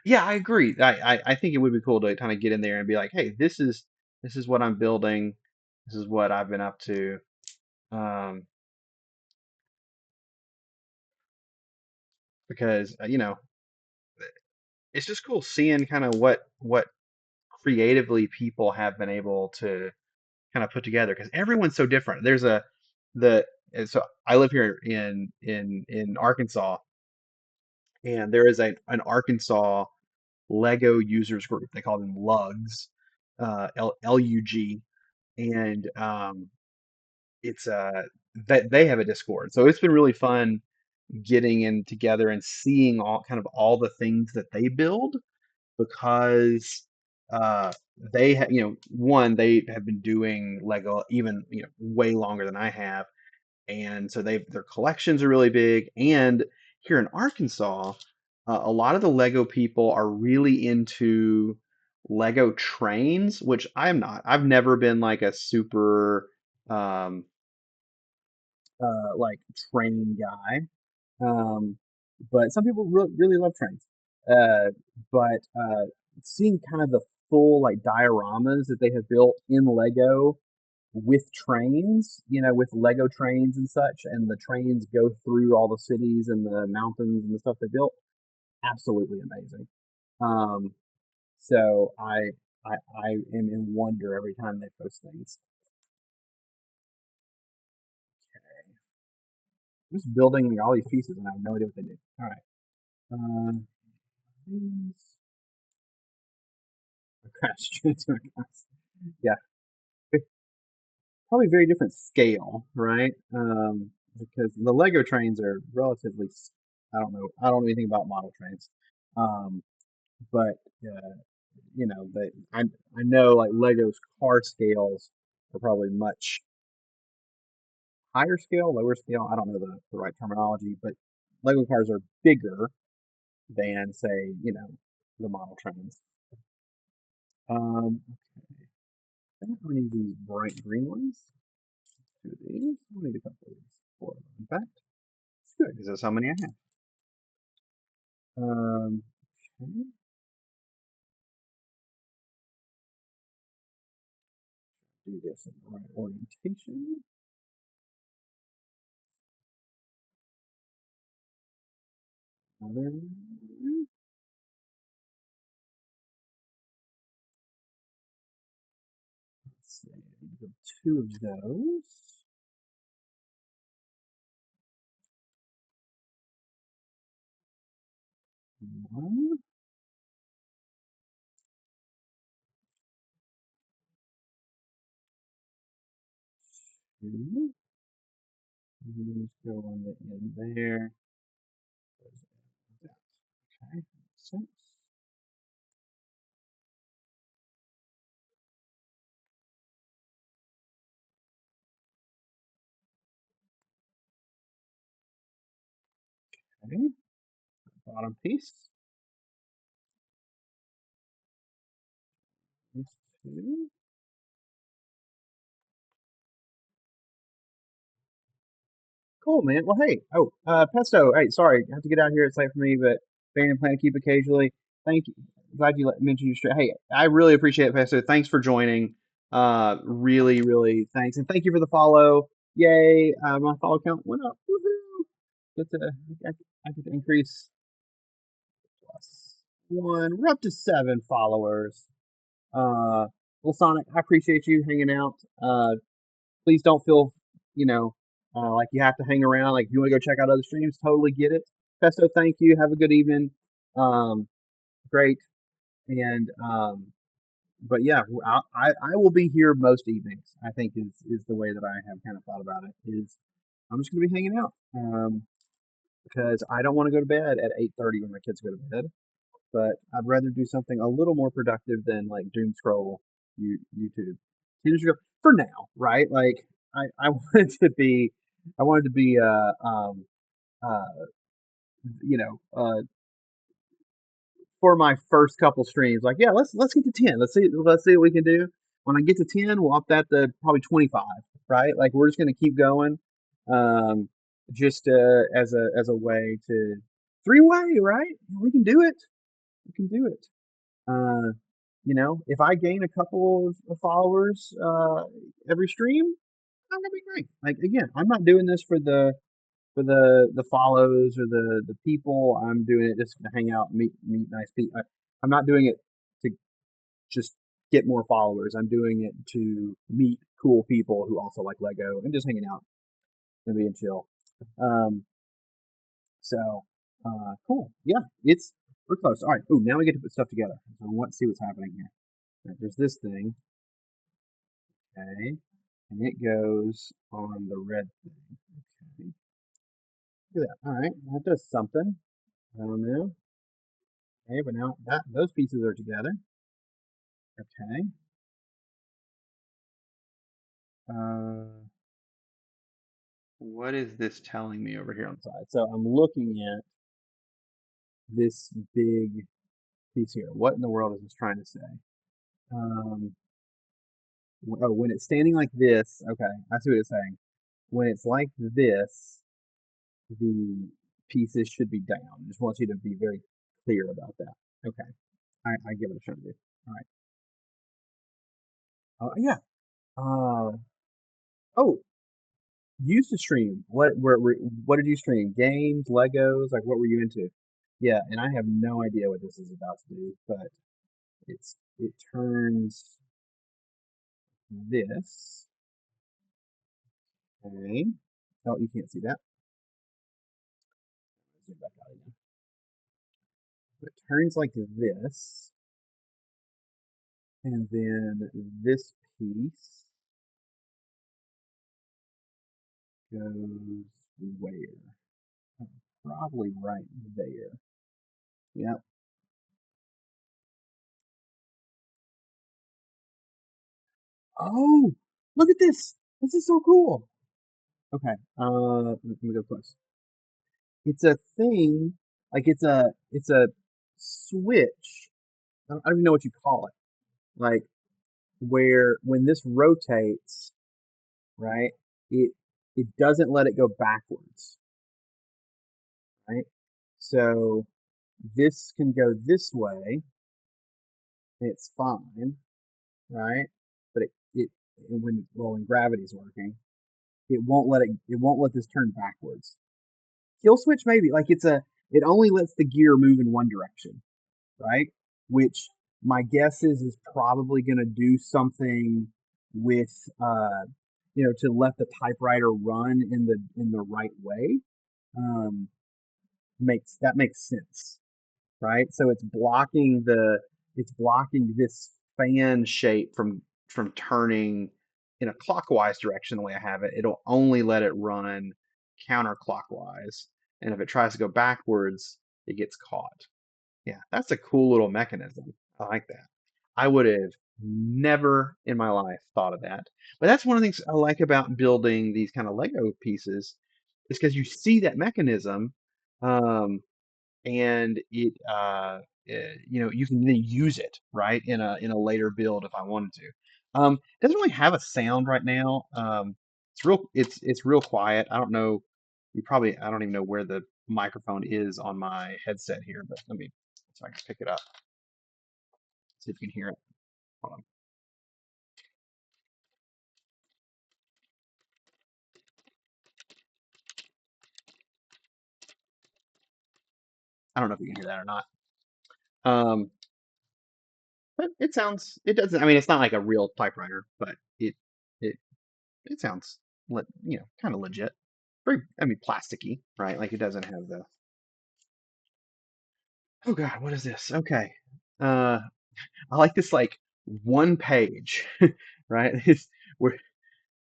Yeah, I agree. I think it would be cool to kind of get in there and be like, hey, this is what I'm building. This is what I've been up to. Um, because it's just cool seeing kind of what creatively people have been able to kind of put together because everyone's so different. There's a the and so I live here in Arkansas, and there is an Arkansas Lego users group. They call them Lugs, LUG, and it's that they have a Discord. So it's been really fun getting in together and seeing all the things that they build because uh, one they have been doing Lego even way longer than I have, and so their collections are really big. And here in Arkansas, a lot of the Lego people are really into Lego trains, which I'm not. I've never been like a super um, like train guy, um, but some people really love trains. Uh, but seeing kind of the full like dioramas that they have built in Lego with trains, with Lego trains and such, and the trains go through all the cities and the mountains and the stuff they built. Absolutely amazing. Um, so I am in wonder every time they post things. I'm just building all these pieces and I have no idea what they do. All right. These are crashed into a house. Yeah, probably very different scale, right? Because the Lego trains are relatively, I don't know anything about model trains. Um, but uh, I know like Lego's car scales are probably much higher scale, lower scale. I don't know the right terminology, but Lego cars are bigger than say, the model trains. Um, I don't have any of these bright green ones. Two of these. I need a couple of these. Four of them, in fact. It's good because that's how many I have. Okay. Do this in the right orientation. Another. Let's see. Two of those. One. two. Just go on the end there. Okay, makes sense. Okay, bottom piece. These two. Cool, man. Well, hey, Pesto. Hey, sorry, I have to get out here. It's late for me, but fan and plan to keep occasionally. Thank you. Glad you mentioned your stream. Hey, I really appreciate it, Pesto. Thanks for joining. Really, really thanks, and thank you for the follow. Yay! My follow count went up. Woohoo! Get to I, I get to increase plus one. We're up to 7 followers. Well, Sonic, I appreciate you hanging out. Please don't feel, like you have to hang around. Like if you want to go check out other streams, totally get it. Pesto, thank you. Have a good evening. Um, Great. And but yeah, I will be here most evenings. I think is the way that I have kind of thought about it. Is I'm just gonna be hanging out because I don't want to go to bed at 8:30 when my kids go to bed. But I'd rather do something a little more productive than like doom scroll YouTube. Teenage Girl for now, right? Like I I wanted to be uh you know for my first couple streams, like yeah, let's get to 10. Let's see what we can do. When I get to 10, we'll up that to probably 25, right? Like we're just gonna keep going, um, just as a way to three-way, right? We can do it. We can do it. Uh, if I gain a couple of followers every stream, I'm gonna be great. Like again, I'm not doing this for the follows or the people. I'm doing it just to hang out, and meet nice people. I'm not doing it to just get more followers. I'm doing it to meet cool people who also like Lego and just hanging out and being chill. Um, so cool. Yeah, we're close. All right. Ooh, now we get to put stuff together. So let's see what's happening here. All right, there's this thing. Okay. And it goes on the red thing. Okay. Look at that. All right. That does something. I don't know. Okay, but now those pieces are together. Okay. Uh, what is this telling me over here on the side? So I'm looking at this big piece here. What in the world is this trying to say? Um, oh, when it's standing like this, okay, I see what it's saying. When it's like this, the pieces should be down. I just want you to be very clear about that. Okay. I give it a shot, dude. All right. Yeah. Uh, oh, used to stream. What did you stream? Games, Legos, like what were you into? Yeah, and I have no idea what this is about to do, but it turns this. Okay. Oh, you can't see that. Zoom back out again. It turns like this, and then this piece goes where? Oh, probably right there. Yep. Oh, look at this. This is so cool. Okay. Let me go close. It's a thing, like it's a switch. I don't even know what you call it. Like where when this rotates, right? It it doesn't let it go backwards, right? So this can go this way, and it's fine, right? But it when gravity's working, it won't let this turn backwards. Kill switch maybe like it only lets the gear move in one direction, right? Which my guess is probably going to do something with to let the typewriter run in the right way. Um, makes sense, right? So it's blocking this fan shape from turning in a clockwise direction, the way I have it, it'll only let it run counterclockwise. And if it tries to go backwards, it gets caught. Yeah, that's a cool little mechanism. I like that. I would have never in my life thought of that. But that's one of the things I like about building these kind of Lego pieces is because you see that mechanism, um, and you can then use it right in a later build if I wanted to. It doesn't really have a sound right now. It's real quiet. I don't know. I don't even know where the microphone is on my headset here, but let me so I can pick it up, see if you can hear it. Hold on. I don't know if you can hear that or not. Um, but it doesn't, I mean, it's not like a real typewriter, but it, it sounds, kind of legit. Very, I mean, plasticky, right? Like it doesn't have oh God, what is this? Okay. Uh, I like this like one page, right? Where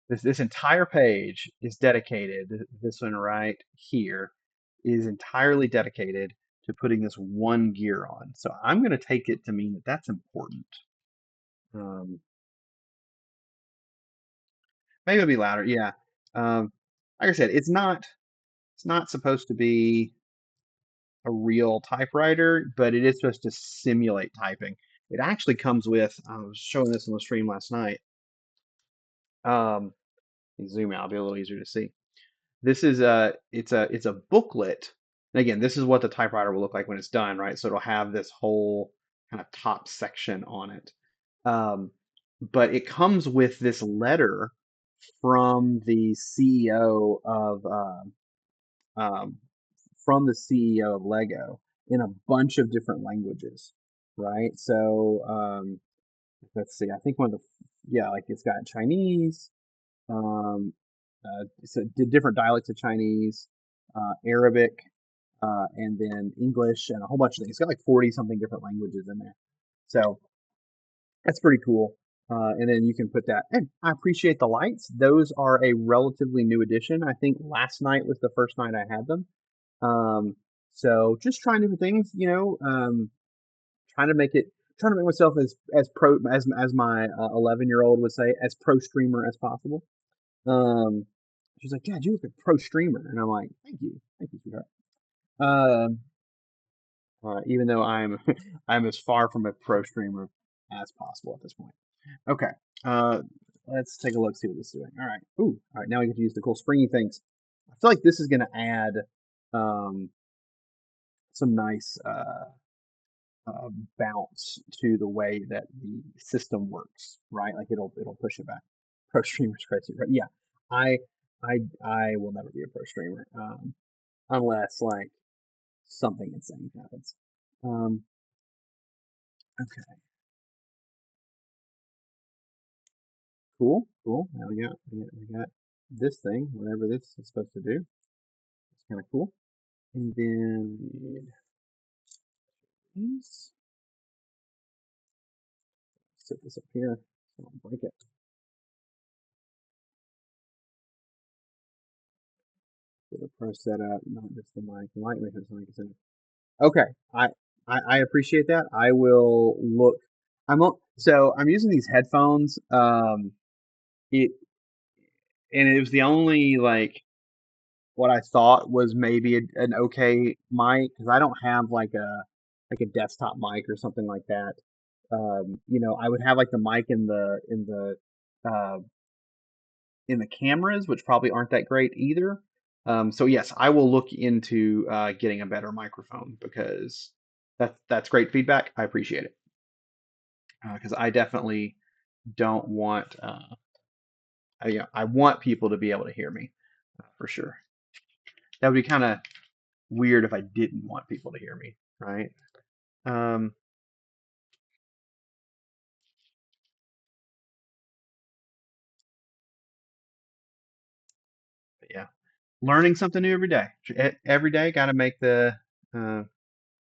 this entire page is dedicated, this one right here is entirely dedicated to putting this one gear on. So I'm going to take it to mean that that's important. Um, Maybe it'll be louder. Yeah. Like I said, it's not supposed to be a real typewriter, but it is supposed to simulate typing. It actually comes with, I was showing this on the stream last night. Um, let me zoom out, it'll be a little easier to see. This is it's a booklet. And again, this is what the typewriter will look like when it's done, right? So it'll have this whole kind of top section on it. Um, but it comes with this letter from the CEO of um, Lego in a bunch of different languages, right? So let's see. I think one of the yeah, like it's got Chinese, so different dialects of Chinese, Arabic, and then English, and a whole bunch of things. It's got like 40 something different languages in there. So that's pretty cool. And then you can put that. And I appreciate the lights. Those are a relatively new addition. I think last night was the first night I had them. Um, so just trying different things, trying to make it, trying to make myself as pro as my 11-year-old would say, as pro streamer as possible. Um, she's like, "Dad, you look like a pro streamer," and I'm like, thank you, sweetheart." Um, even though I'm I'm as far from a pro streamer as possible at this point. Okay, uh, let's take a look, see what this is doing. All right, ooh, all right, now we get to use the cool springy things. I feel like this is going to add um, some nice bounce to the way that the system works, right? Like it'll push it back. Pro streamers crazy, right? Yeah, I I will never be a pro streamer unless like something insane happens. Um, okay, cool, cool. Now we got this thing, whatever this is supposed to do. It's kind of cool. And then we need these. Set this up here so I don't break it. Get a pro setup, not just the mic. The mic makes something. Okay, I appreciate that. I will look. So I'm using these headphones. It and it was the only like what I thought was maybe an okay mic because I don't have like a desktop mic or something like that. I would have like the mic uh, in the cameras, which probably aren't that great either. So yes, I will look into getting a better microphone because that's great feedback. I appreciate it because I definitely don't want. I want people to be able to hear me for sure. That would be kind of weird if I didn't want people to hear me, right? Um, but yeah, learning something new every day. Every day, got to make the. Uh,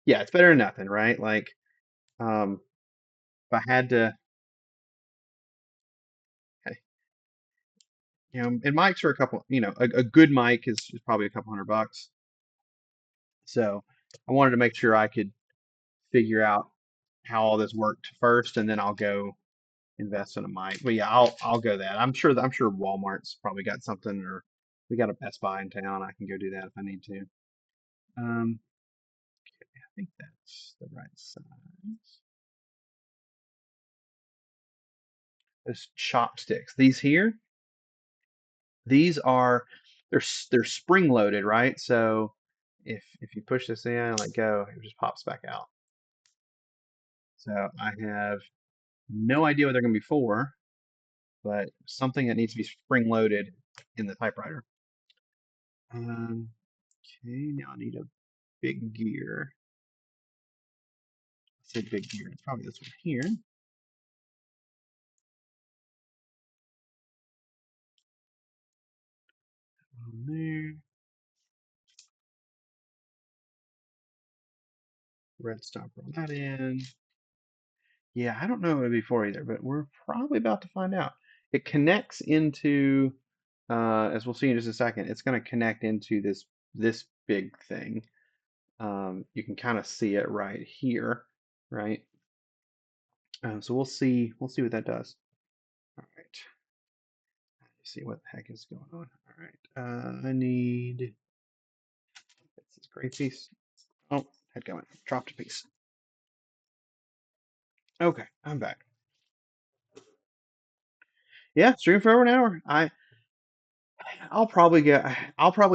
yeah, it's better than nothing, right? Like, um, if I had to. And mics are a couple, a good mic is probably a couple $100. So I wanted to make sure I could figure out how all this worked first, and then I'll go invest in a mic. But yeah, I'll go that. I'm sure Walmart's probably got something, or we got a Best Buy in town. I can go do that if I need to. Um, I think that's the right size. Those chopsticks. These here, these are they're spring loaded, right? So if you push this in and let go, it just pops back out. So I have no idea what they're going to be for, but something that needs to be spring loaded in the typewriter. Um, okay, now I need a big gear. I said big gear. It's probably this one here. On there. Red stopper on that end. Yeah, I don't know what it'd be for either, but we're probably about to find out. It connects into, as we'll see in just a second, it's going to connect into this big thing. You can kind of see it right here, right? So we'll see what that does. All right. Let's see what the heck is going on. All right. I need this gray piece. Oh, head going. Dropped a piece. Okay, I'm back. Yeah, stream for over an hour. I'll probably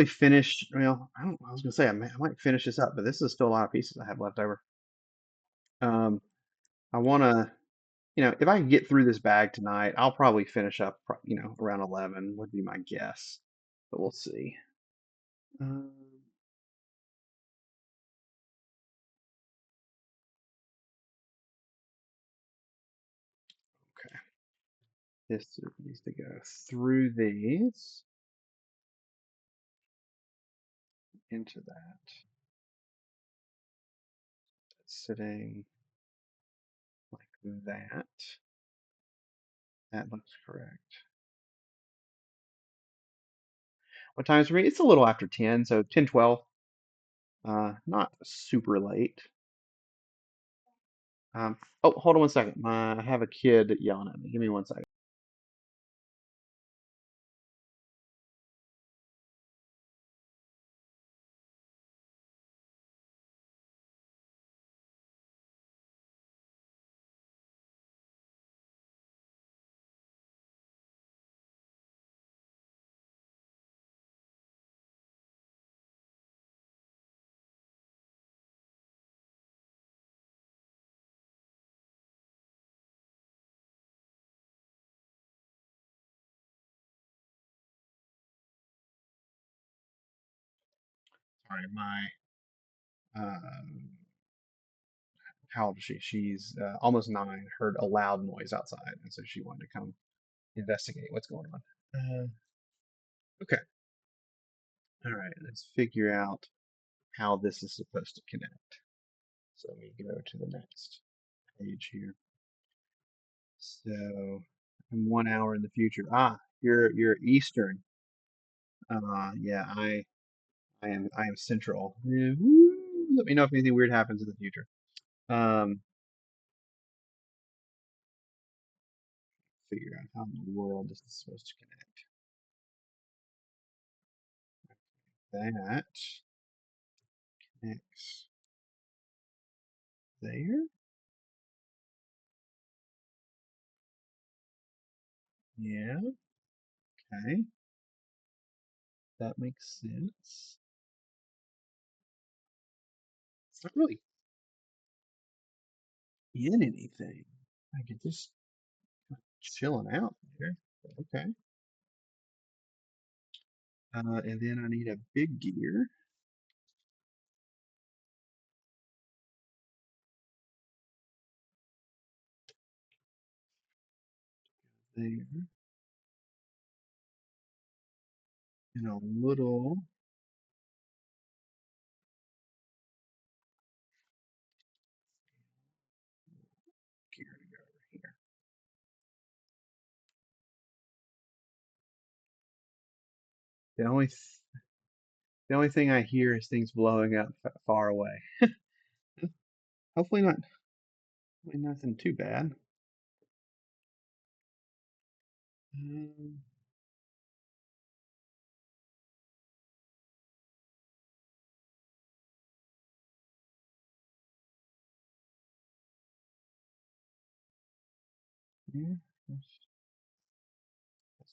finish. Well, I was gonna say I might finish this up, but this is still a lot of pieces I have left over. Um, I wanna, if I can get through this bag tonight, I'll probably finish up, around 11 would be my guess, but we'll see. Um, okay, this needs to go through these into that. Sitting like that. That looks correct. What time is it for me? It's a little after 10, so 10:12. Not super late. Oh, hold on one second. I have a kid yelling at me. Give me one second. Sorry, um, how old is she? She's almost 9. Heard a loud noise outside, and so she wanted to come investigate what's going on. Okay. All right. Let's figure out how this is supposed to connect. So let me go to the next page here. So I'm 1 hour in the future. You're Eastern. Yeah, I am Central. Yeah, woo. Let me know if anything weird happens in the future. Um, Figure out how in the world this is supposed to connect. That connects there. Yeah, okay. That makes sense. It's not really in anything. I could just chilling out there. Okay. And then I need a big gear there and a little gear to go over here. The only th the only thing I hear is things blowing up far away. Hopefully not, hopefully nothing too bad. Um, yeah, that's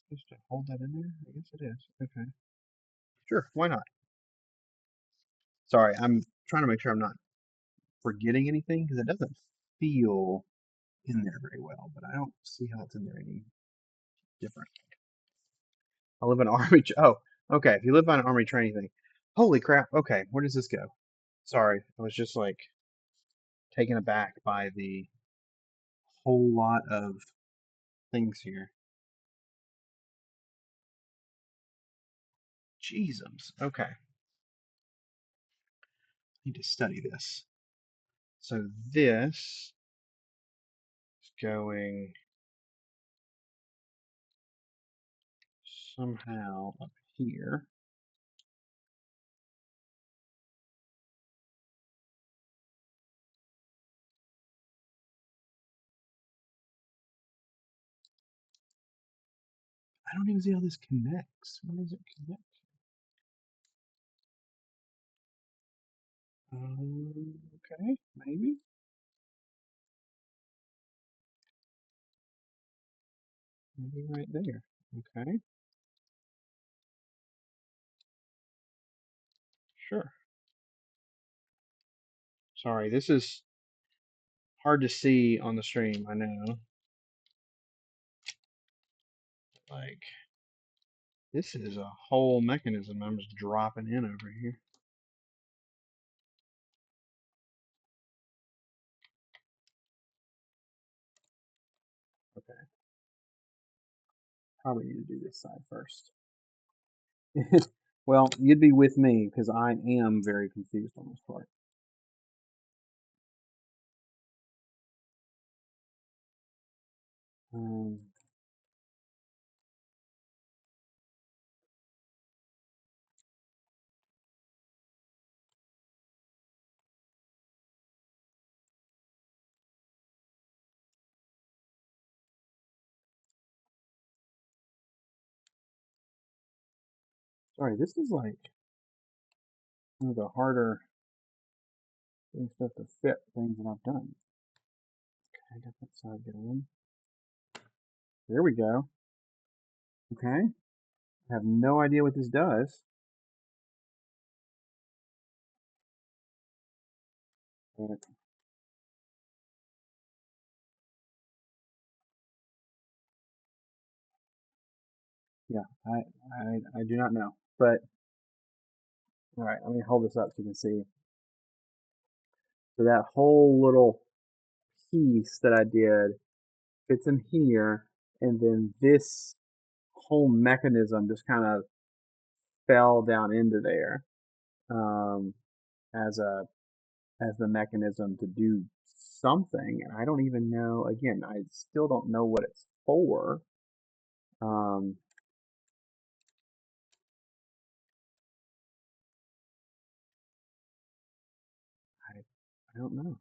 supposed to hold that in there. I guess it is. Okay, sure. Why not? Sorry, I'm trying to make sure I'm not forgetting anything because it doesn't feel in there very well, but I don't see how it's in there any different. I live in an army. Oh, okay. If you live on an army training thing, holy crap. Okay, where does this go? Sorry, I was just like taken aback by the whole lot of things here. Jeezums. Okay, need to study this. So this is going somehow up here. I don't even see how this connects. Where does it connect? Okay, maybe. Maybe right there. Okay, sure. Sorry, this is hard to see on the stream, I know. Like, this is a whole mechanism I'm just dropping in over here. Okay, probably need to do this side first. Well, you'd be with me because I am very confused on this part. Um, Sorry, this is like one of the harder stuff to fit things that I've done. Okay, I got that side going. There we go. Okay, I have no idea what this does. But yeah, I do not know. But all right, let me hold this up so you can see. So that whole little piece that I did fits in here, and then this whole mechanism just kind of fell down into there um, as a as the mechanism to do something. And I don't even know. Again, I still don't know what it's for. Um, I I don't know.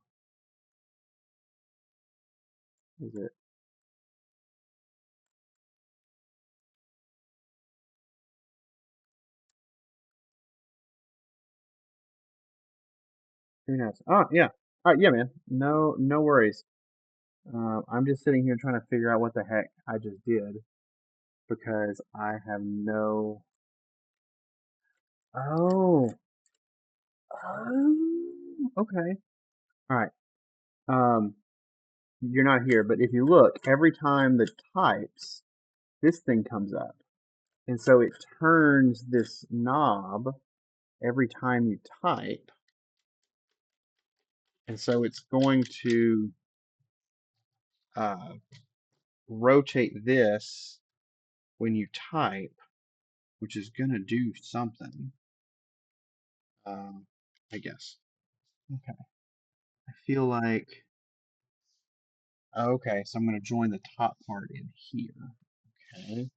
Is it? Who knows? Oh yeah. All right, yeah, man. No worries. I'm just sitting here trying to figure out what the heck I just did because I have no. Oh. Oh. Okay. All right. Um, you're not here, but if you look, every time the types, this thing comes up. And so it turns this knob every time you type. And so it's going to uh, rotate this when you type, which is going to do something, um, I guess. Okay. I feel like, okay, so I'm going to join the top part in here. Okay.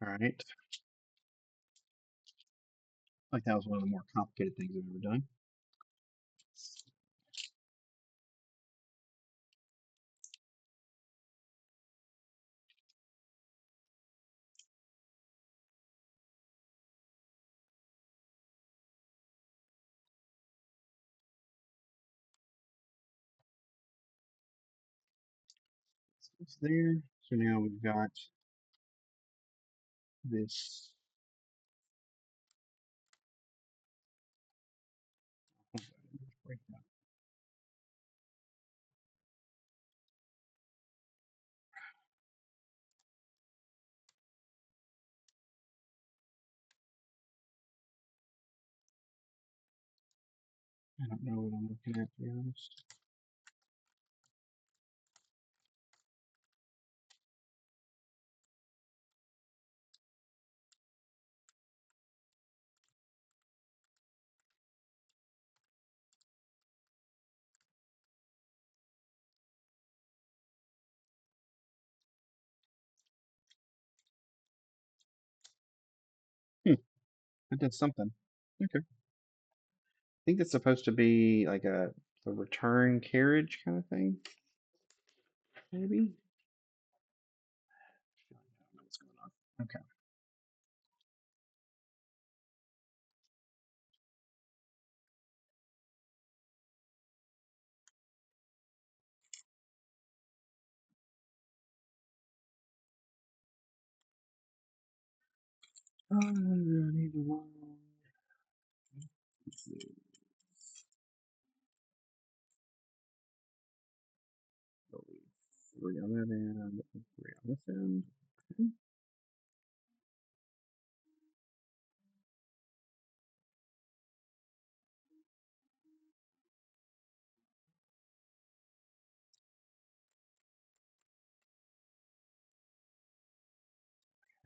All right. Like that was one of the more complicated things I've ever done. So it's there. So now we've got this. Break that. I don't know what I'm looking at, to be honest. Hmm, that does something. Okay. I think it's supposed to be like a return carriage kind of thing, maybe. I don't know what's going on. Okay. I need to log. Let's see. So three on that end, three on this end.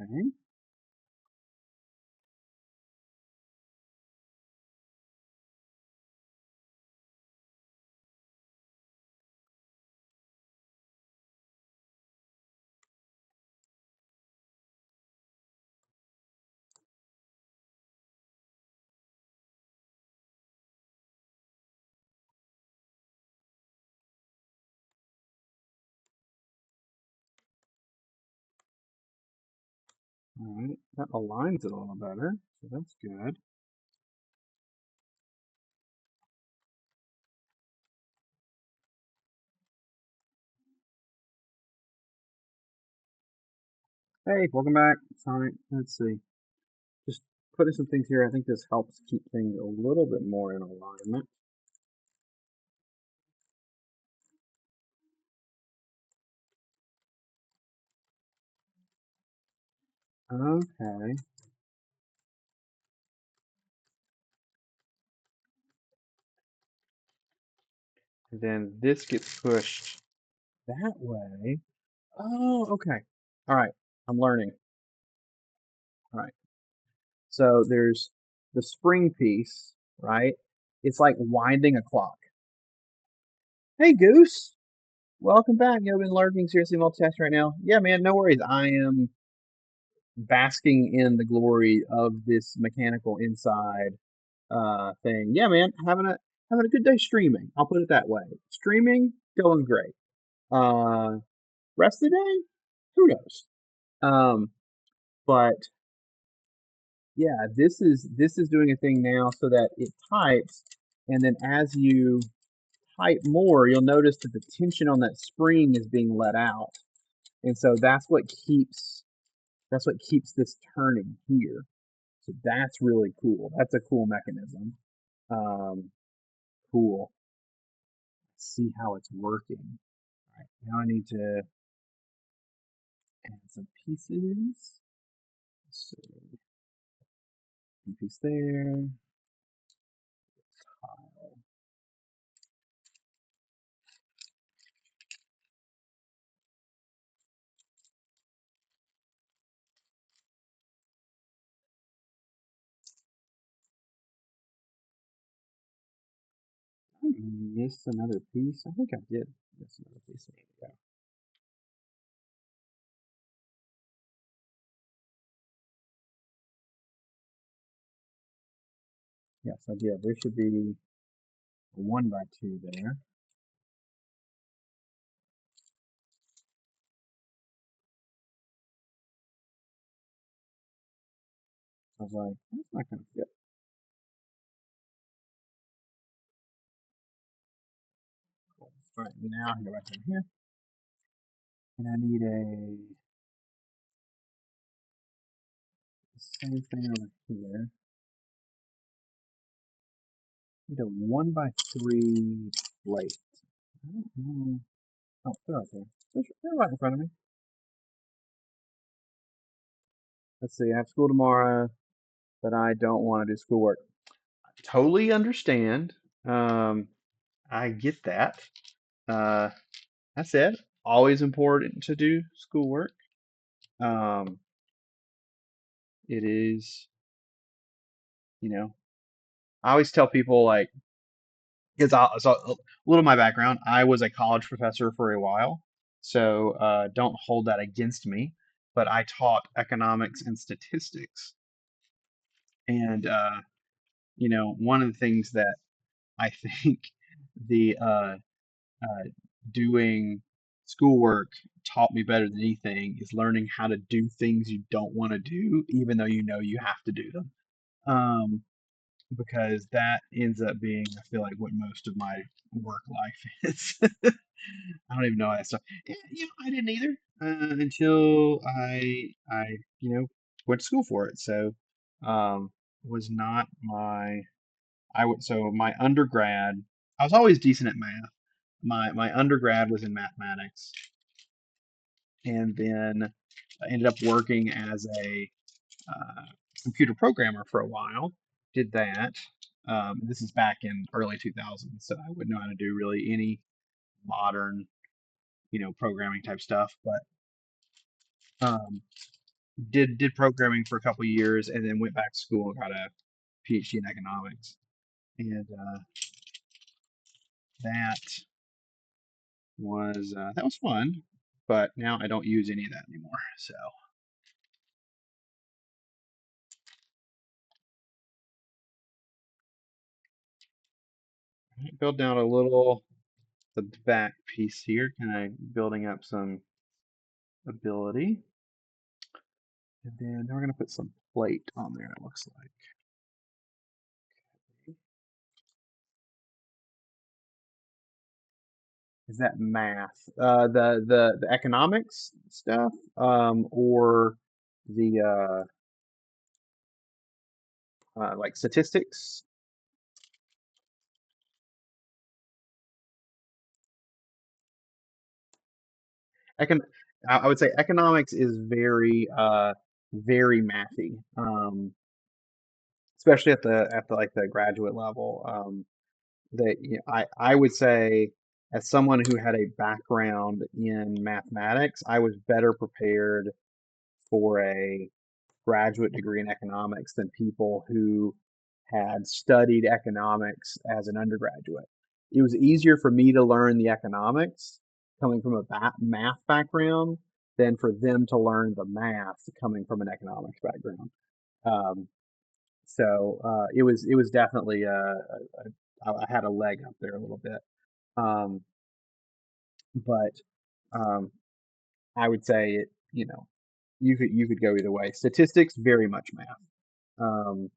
Okay. All right. That aligns it a little better, so that's good. Hey, welcome back. Sorry. Let's see. Just putting some things here. I think this helps keep things a little bit more in alignment. Okay. And then this gets pushed that way. Oh, okay. All right. I'm learning. All right. So there's the spring piece, right? It's like winding a clock. Hey, Goose. Welcome back. You've been lurking, seriously multitasking right now. Yeah, man, no worries. I am basking in the glory of this mechanical inside thing. Yeah, man, having a good day streaming. I'll put it that way. Streaming, going great. Uh, rest of the day, who knows? Um, but yeah, this is doing a thing now so that it types, and then as you type more, you'll notice that the tension on that spring is being let out, and so that's what keeps this turning here. So that's really cool. That's a cool mechanism. Um, cool. Let's see how it's working. All right, now I need to add some pieces. So piece there. Tile. I missed another piece. I think I did miss another piece. There we go. Yes, I did. There should be a 1 by 2 there. I was like, that's not going to fit. Cool. All right, now I can go back in here. And I need a same thing over here. I need a 1 by 3 plate. I don't know. Oh, they're right there. They're right in front of me. Let's see. I have school tomorrow, but I don't want to do schoolwork. Totally understand. Um, I get that. Uh, that said, always important to do schoolwork. Um, it is, I always tell people like, because so a little of my background, I was a college professor for a while, so don't hold that against me. But I taught economics and statistics, and one of the things that I think the uh, doing schoolwork taught me better than anything is learning how to do things you don't want to do, even though you know you have to do them. Um, because that ends up being, I feel like, what most of my work life is. I don't even know that stuff. I didn't either until I went to school for it. So was not my I would so my undergrad. I was always decent at math. My undergrad was in mathematics, and then I ended up working as a uh, computer programmer for a while. Did that. This is back in early 2000s, so I wouldn't know how to do really any modern, programming type stuff. But um, did programming for a couple of years, and then went back to school and got a PhD in economics. And that that was fun. But now I don't use any of that anymore. So build down a little the back piece here, kind of building up some ability. And then we're going to put some plate on there, it looks like. Is that math? The economics stuff, or the like statistics? Econ I would say economics is very mathy, especially at the like the graduate level. That I would say as someone who had a background in mathematics, I was better prepared for a graduate degree in economics than people who had studied economics as an undergraduate. It was easier for me to learn the economics coming from a math background than for them to learn the math coming from an economics background. Um, so it was definitely I had a leg up there a little bit. Um, but um, I would say you could go either way. Statistics very much math. Um,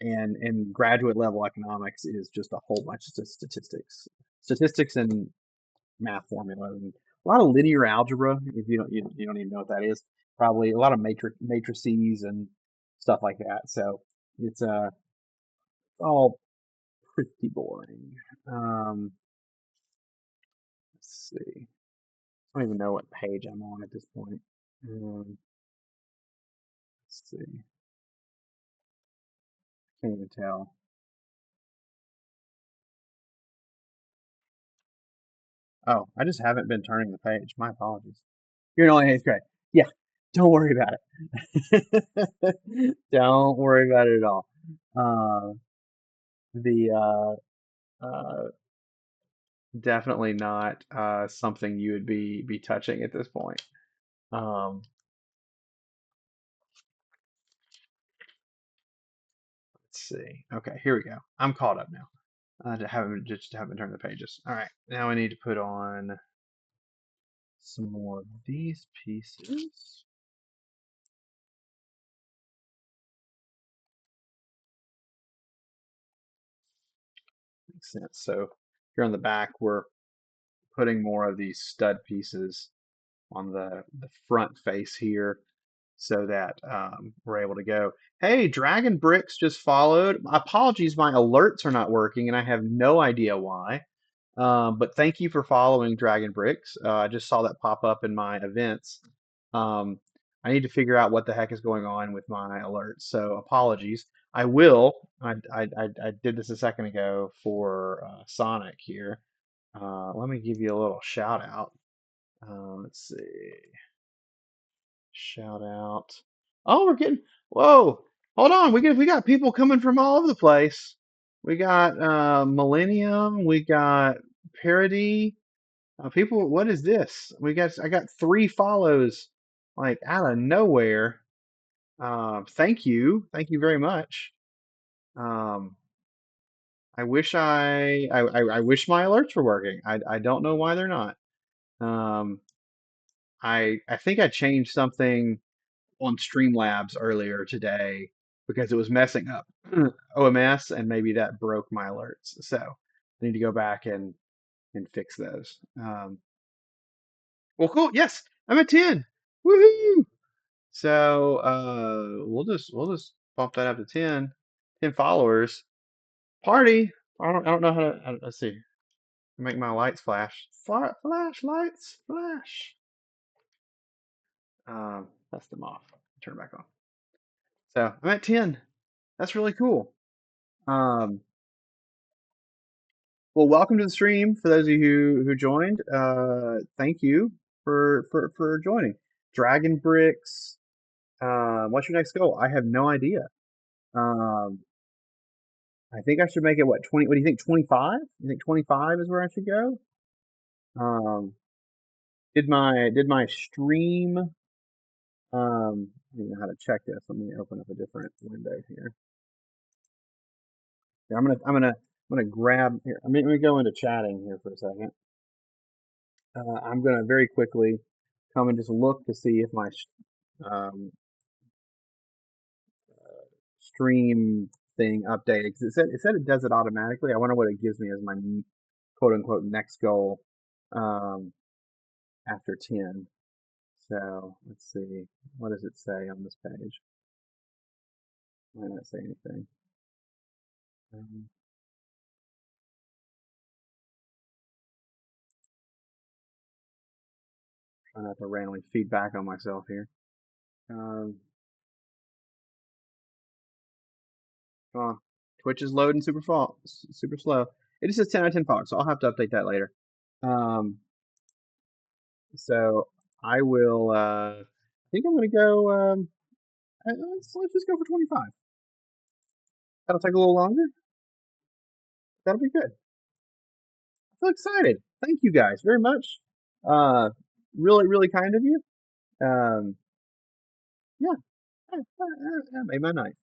and graduate level economics is just a whole bunch of statistics and math formulas, and a lot of linear algebra. If you don't even know what that is, probably a lot of matrices and stuff like that. So it's all pretty boring. Let's see. I don't even know what page I'm on at this point. Let's see. Can't even tell. Oh, I just haven't been turning the page. My apologies. You're in only eighth grade. Yeah, don't worry about it. Don't worry about it at all. Uh, the definitely not something you would be touching at this point. Let's see. Okay, here we go. I'm caught up now. I haven't turned the pages. All right, now I need to put on some more of these pieces. Makes sense. So here on the back, we're putting more of these stud pieces on the front face here so that we're able to go. Hey, Dragon Bricks just followed. Apologies, my alerts are not working and I have no idea why. But thank you for following Dragon Bricks. I just saw that pop up in my events. Um, I need to figure out what the heck is going on with my alerts. So apologies. I will. I did this a second ago for Sonic here. Let me give you a little shout out. Let's see. Shout out. Oh, we're getting. Whoa. Hold on. We got people coming from all over the place. We got Millennium. We got Parody. People, what is this? I got 3 follows, like out of nowhere. Thank you very much. Um, I wish my alerts were working. I don't know why they're not. Um, I think I changed something on Streamlabs earlier today because it was messing up OMS and maybe that broke my alerts. So I need to go back and fix those. Well, cool. Yes, I'm at 10. Woohoo! So we'll just bump that up to 10. 10 followers. Party. I don't know how to let's see. Make my lights flash. Flash lights. Flash. That's them off. Turn it back on. So I'm at 10. That's really cool. Um, well, welcome to the stream for those of you who joined. Thank you for joining. Dragon Bricks. What's your next goal? I have no idea. Um, I think I should make it what 20? What do you think? 25? You think 25 is where I should go? Um, did my stream? I don't know how to check this. Let me open up a different window here. Yeah, I'm gonna grab here. Let me go into chatting here for a second. I'm gonna very quickly come and just look to see if my um, stream thing updated because it said it does it automatically. I wonder what it gives me as my quote unquote next goal after 10. So let's see, what does it say on this page? Might not say anything. Um, Try not to randomly feedback on myself here. Um, Come on, Twitch is loading super slow. It just says 10 out of 10 fox, so I'll have to update that later. Um, so I will. I think I'm gonna go. Let's just go for 25. That'll take a little longer. That'll be good. I'm so excited. Thank you guys very much. Uh, really kind of you. Um, yeah, that made my night.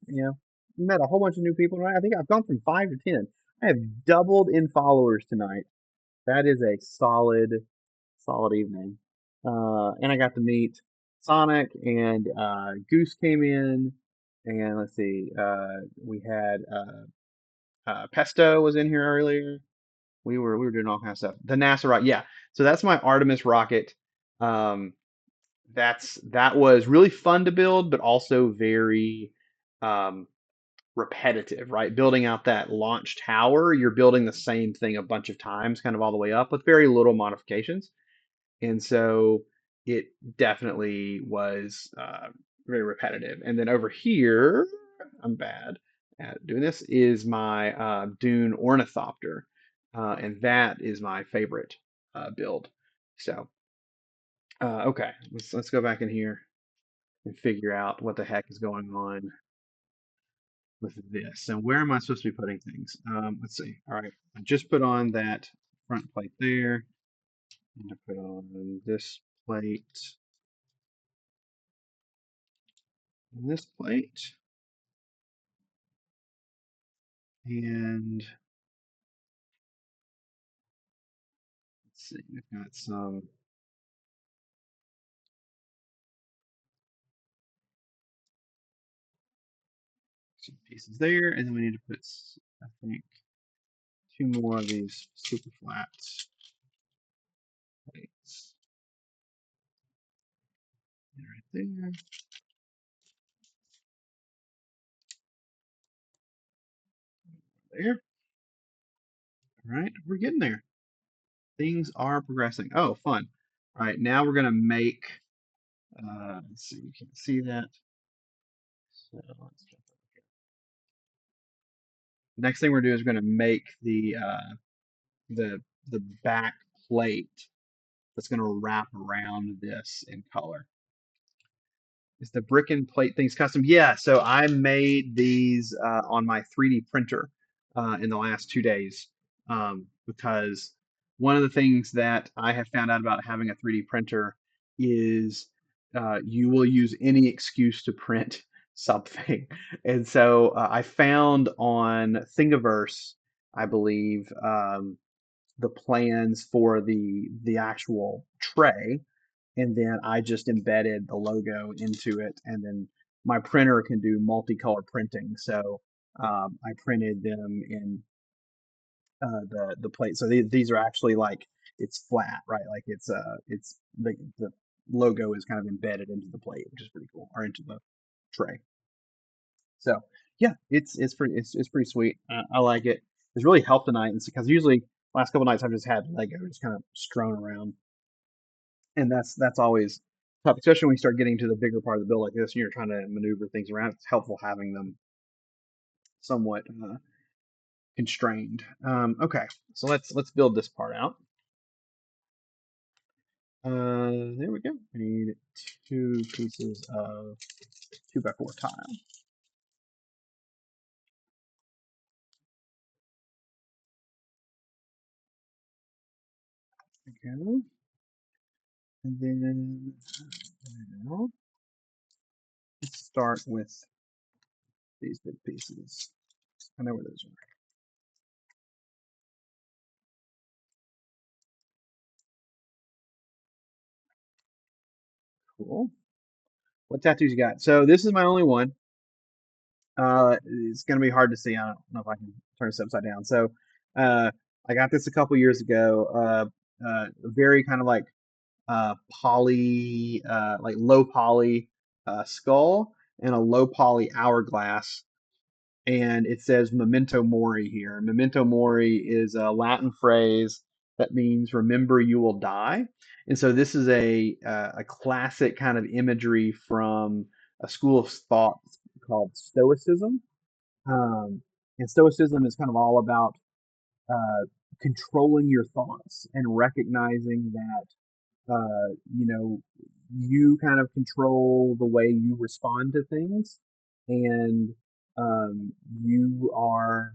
Met a whole bunch of new people tonight. I think I've gone from 5 to 10. I have doubled in followers tonight. That is a solid evening. And I got to meet Sonic and Goose came in, and let's see, we had Pesto was in here earlier. We were doing all kinds of stuff. The NASA rocket, yeah. So that's my Artemis rocket. Um, that was really fun to build, but also very um, repetitive, right? Building out that launch tower, you're building the same thing a bunch of times, kind of all the way up with very little modifications. And so it definitely was very repetitive. And then over here, I'm bad at doing this, is my Dune Ornithopter. And that is my favorite build. So, okay, let's go back in here and figure out what the heck is going on with this. And where am I supposed to be putting things? Let's see. All right, I just put on that front plate there. I'm going to put on this plate and this plate. And let's see, we've got some pieces there, and then we need to put, I think, two more of these super flats plates right there, there. All right, we're getting there. Things are progressing. Oh, fun. All right, now we're gonna make. Let's see, you can't see that. So let's jump over here. Next thing we're doing is we're gonna make the the back plate that's gonna wrap around this in color. Is the brick and plate things custom? Yeah, so I made these on my 3D printer in the last 2 days because one of the things that I have found out about having a 3D printer is you will use any excuse to print something. And so I found on Thingiverse, I believe, the plans for the actual tray, and then I just embedded the logo into it, and then my printer can do multicolor printing. So I printed them in the plate. So these are actually like it's flat, right? Like it's the logo is kind of embedded into the plate, which is pretty cool, or into the tray. So yeah, it's pretty sweet. I like it. It's really helped tonight, and because usually last couple nights I've just had Lego just kind of strewn around, and that's always tough, especially when you start getting to the bigger part of the build like this, and you're trying to maneuver things around. It's helpful having them somewhat constrained. Okay, so let's build this part out. There we go. We need two pieces of 2x4 tile. Okay, and then now let's start with these big pieces. I know where those are. Cool. What tattoos you got? So this is my only one. It's gonna be hard to see. I don't know if I can turn this upside down. So, uh, I got this a couple years ago. Very kind of like poly, like low poly skull and a low poly hourglass, and it says "Memento Mori" here. Memento Mori is a Latin phrase that means "remember you will die," and so this is a classic kind of imagery from a school of thought called Stoicism. um, and Stoicism is kind of all about uh, controlling your thoughts and recognizing that you know you kind of control the way you respond to things, and you are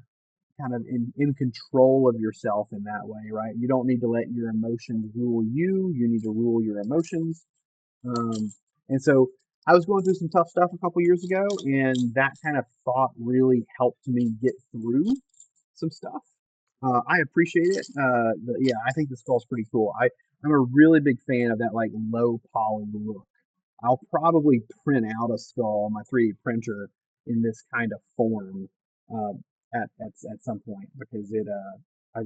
kind of in control of yourself in that way, right? You don't need to let your emotions rule you. You need to rule your emotions. um, and so I was going through some tough stuff a couple years ago, and that kind of thought really helped me get through some stuff. I appreciate it. Yeah, I think the skull's pretty cool. I'm a really big fan of that like low poly look. I'll probably print out a skull on my 3D printer in this kind of form uh, at some point because I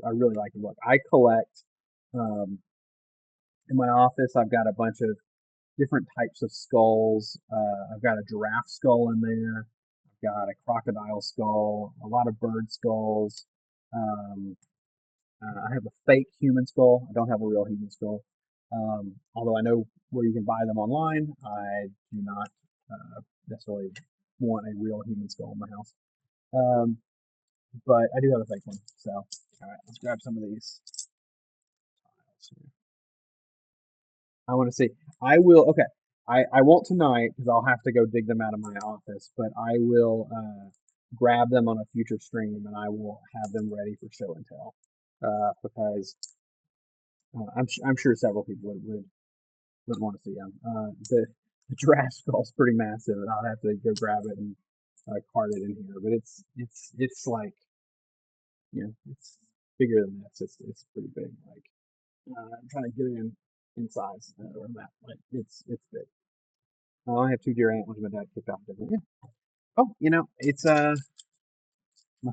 really like the look. I collect um, in my office. I've got a bunch of different types of skulls. I've got a giraffe skull in there. I've got a crocodile skull, a lot of bird skulls. Um, I have a fake human skull. I don't have a real human skull. Although I know where you can buy them online, I do not necessarily want a real human skull in my house. Um, but I do have a fake one. So, all right, let's grab some of these. I want to see. I will. Okay. I won't tonight because I'll have to go dig them out of my office. But I will grab them on a future stream, and I will have them ready for show and tell. Because I'm sure several people would want to see them. The giraffe skull is pretty massive, and I'll have to go grab it and carded in here, but it's like it's bigger than this. It's pretty big. Like I'm trying to get it in size or that. Like it's big. I only have two deer antlers. My dad kicked off. Yeah. Oh, it's my,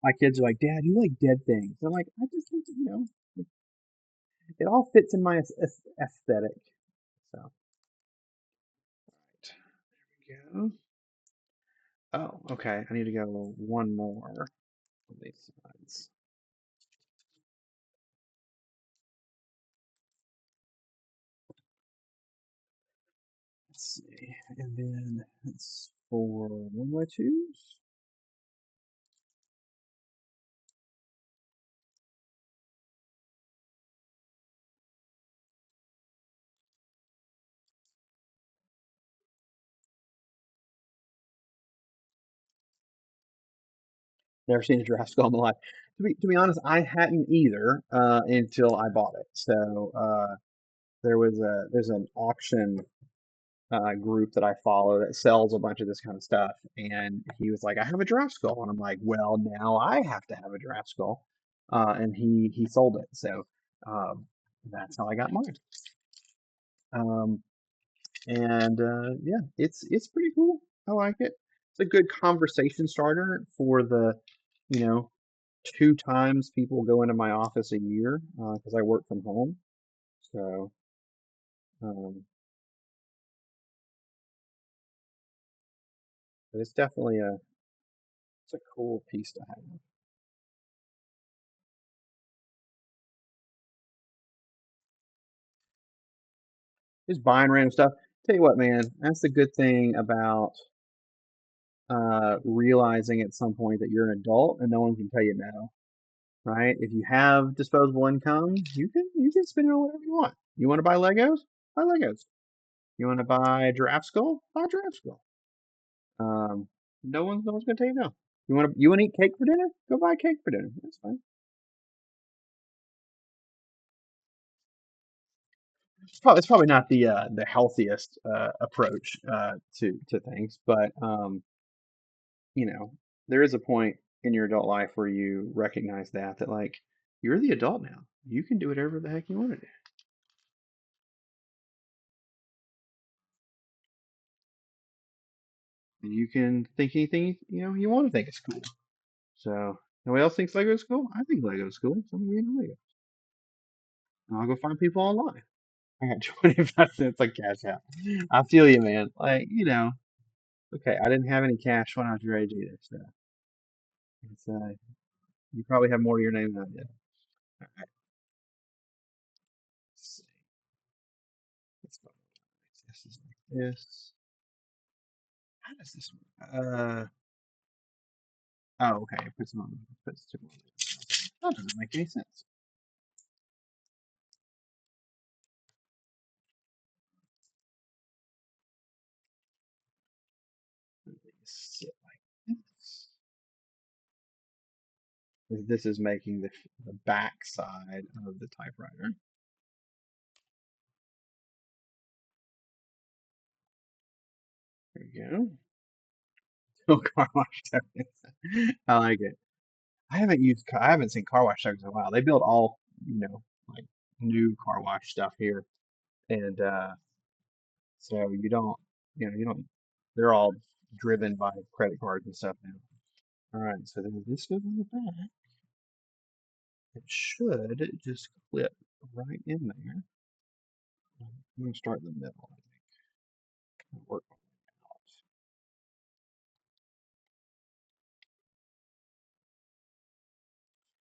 my kids are like, Dad, you like dead things. I'm like, I just think it all fits in my aesthetic. So There we go. Oh, okay. I need to go one more on these sides. Let's see. And then it's for 1x2s. Never seen a giraffe skull in my life. To be honest, I hadn't either until I bought it. So there's an auction group that I follow that sells a bunch of this kind of stuff, and he was like, "I have a giraffe skull," and I'm like, "Well, now I have to have a giraffe skull," and he sold it. So um, that's how I got mine. Um, and yeah, it's pretty cool. I like it. It's a good conversation starter for the, you know, two times people go into my office a year because I work from home. So, um, but it's definitely it's a cool piece to have. Just buying random stuff. Tell you what, man, that's the good thing about realizing at some point that you're an adult and no one can tell you no, right? If you have disposable income, you can spend it on whatever you want. You want to buy Legos? Buy Legos. You want to buy a giraffe skull? Buy a giraffe skull. Um, no one's gonna tell you no. You want to eat cake for dinner? Go buy cake for dinner. That's fine. It's probably not the healthiest approach to things, but you know, there is a point in your adult life where you recognize that like you're the adult now. You can do whatever the heck you want to do. And you can think anything you want to think is cool. So nobody else thinks Lego's cool. I think Lego's cool. So I'm gonna get a Lego. And I'll go find people online. I got 25 cents on Cash App. I feel you, man. Like, okay, I didn't have any cash when I was your age either. So you probably have more to your name than I did. All right, let's see. Let's go. This is like this. How does this work? Oh, okay. It puts it on. Puts it on. That doesn't make any sense. Sit like this. This is making the back side of the typewriter. There we go. Oh, car wash tokens. I like it. I haven't seen car wash tokens in a while. They build all, like new car wash stuff here. And so you don't, they're all driven by credit cards and stuff now. All right, so then this goes on the back. It should just clip right in there. I'm going to start in the middle, I think. Work my way out.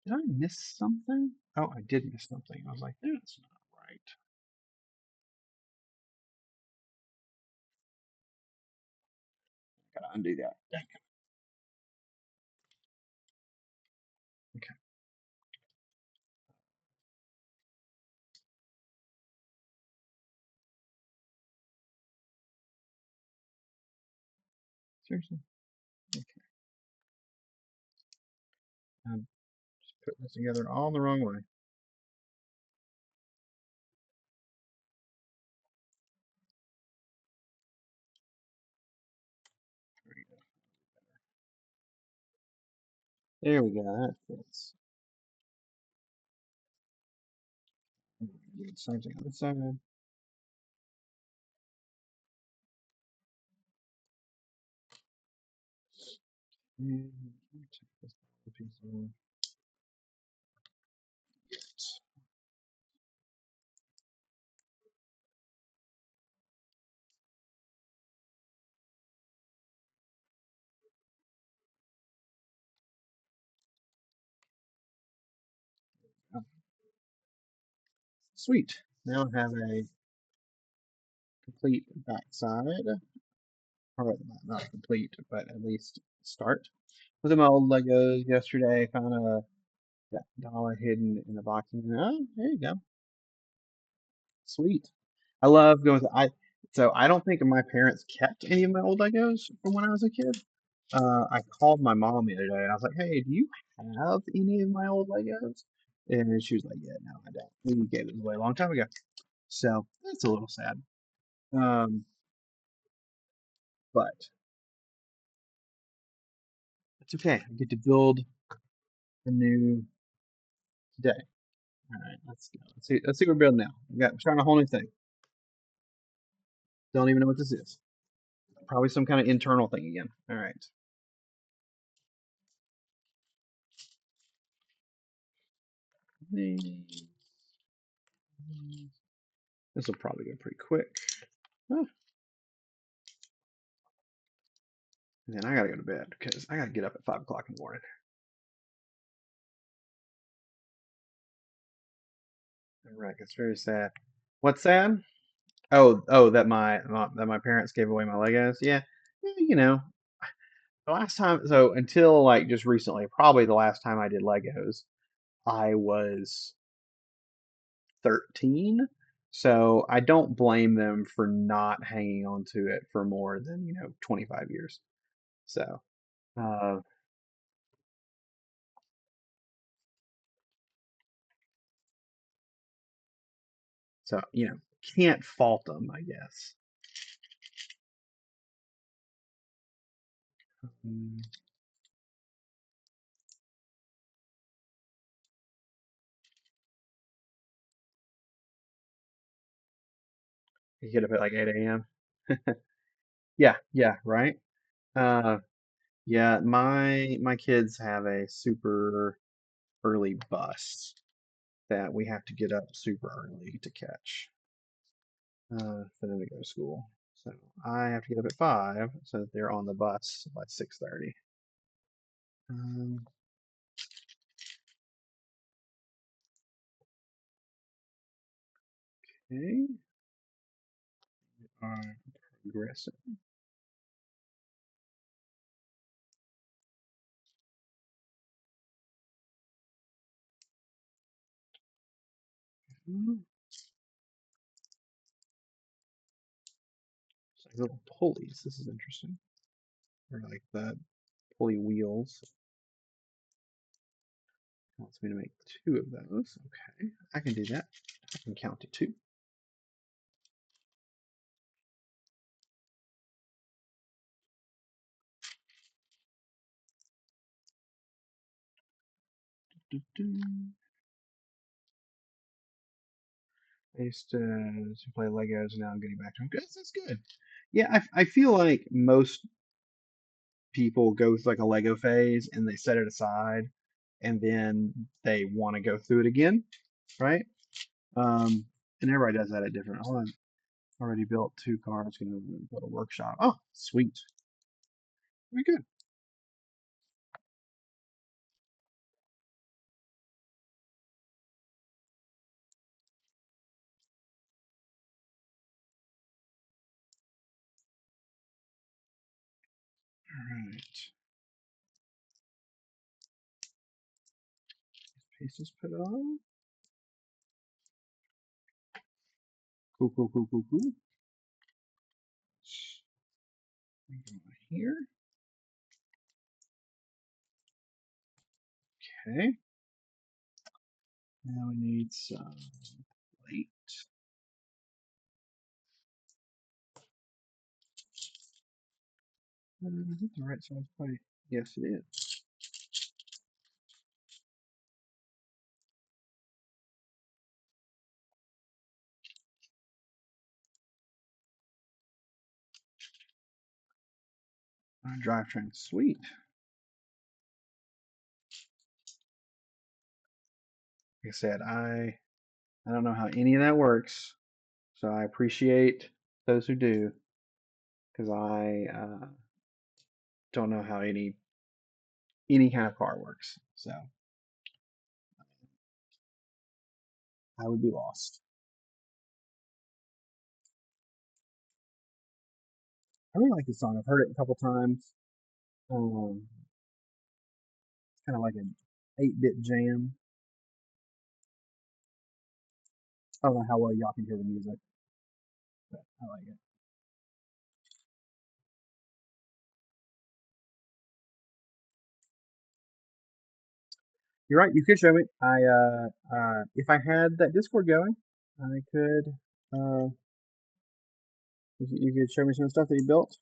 Did I miss something? Oh, I did miss something. I was like, that's not right. Gotta undo that. Dang it. Okay, seriously. Okay, I'm just putting this together all the wrong way. There you go. There we go. That fits. Same thing on this side. And check this piece off. Oh, sweet. Now I have a complete backside. Or not complete, but at least start. Look at my old Legos yesterday. Found that dollar hidden in the box. Oh, there you go. Sweet. I love going to so I don't think my parents kept any of my old Legos from when I was a kid. I called my mom the other day and I was like, "Hey, do you have any of my old Legos?" And she was like, "Yeah, no, I don't. We gave it away a long time ago." So that's a little sad. Um, but it's okay. I get to build a new today. All right, let's go. Let's see what we're building now. We're trying a whole new thing. Don't even know what this is. Probably some kind of internal thing again. All right. This will probably go pretty quick. Huh. And then I gotta go to bed because I gotta get up at 5 o'clock in the morning. All right, it's very sad. What's sad? Oh, that my parents gave away my Legos. Yeah, yeah, the last time. So until like just recently, probably the last time I did Legos, I was 13. So I don't blame them for not hanging on to it for more than 25 years. So, uh, so can't fault them, I guess. Mm, You get up at like 8 a.m. Yeah, yeah, right. Uh, yeah, my kids have a super early bus that we have to get up super early to catch for them to go to school. So I have to get up at 5 so that they're on the bus by 6:30. Um, okay, are progressing. Hmm, it's like little pulleys. This is interesting. Or like the pulley wheels. Wants me to make two of those. Okay, I can do that. I can count to two. Do-do. I used to play Legos. Now I'm getting back to them. That's good. Yeah, I feel like most people go through like a Lego phase and they set it aside, and then they want to go through it again, right? Um, and everybody does that at different. Oh, I've already built two cars. Going to build a workshop. Oh, sweet. Very good. All right. Pieces put on. Cool, cool, cool, cool, cool. Here. Okay. Now we need some plate. Is it the right size plate? Yes, it is. drivetrain. Sweet. Like I said, I don't know how any of that works, so I appreciate those who do, because I don't know how any kind of car works. So I would be lost. I really like this song. I've heard it a couple times. It's kind of like an 8-bit jam. I don't know how well y'all can hear the music, but I like it. You're right. You could show me. If I had that Discord going, I could. You could show me some stuff that you built.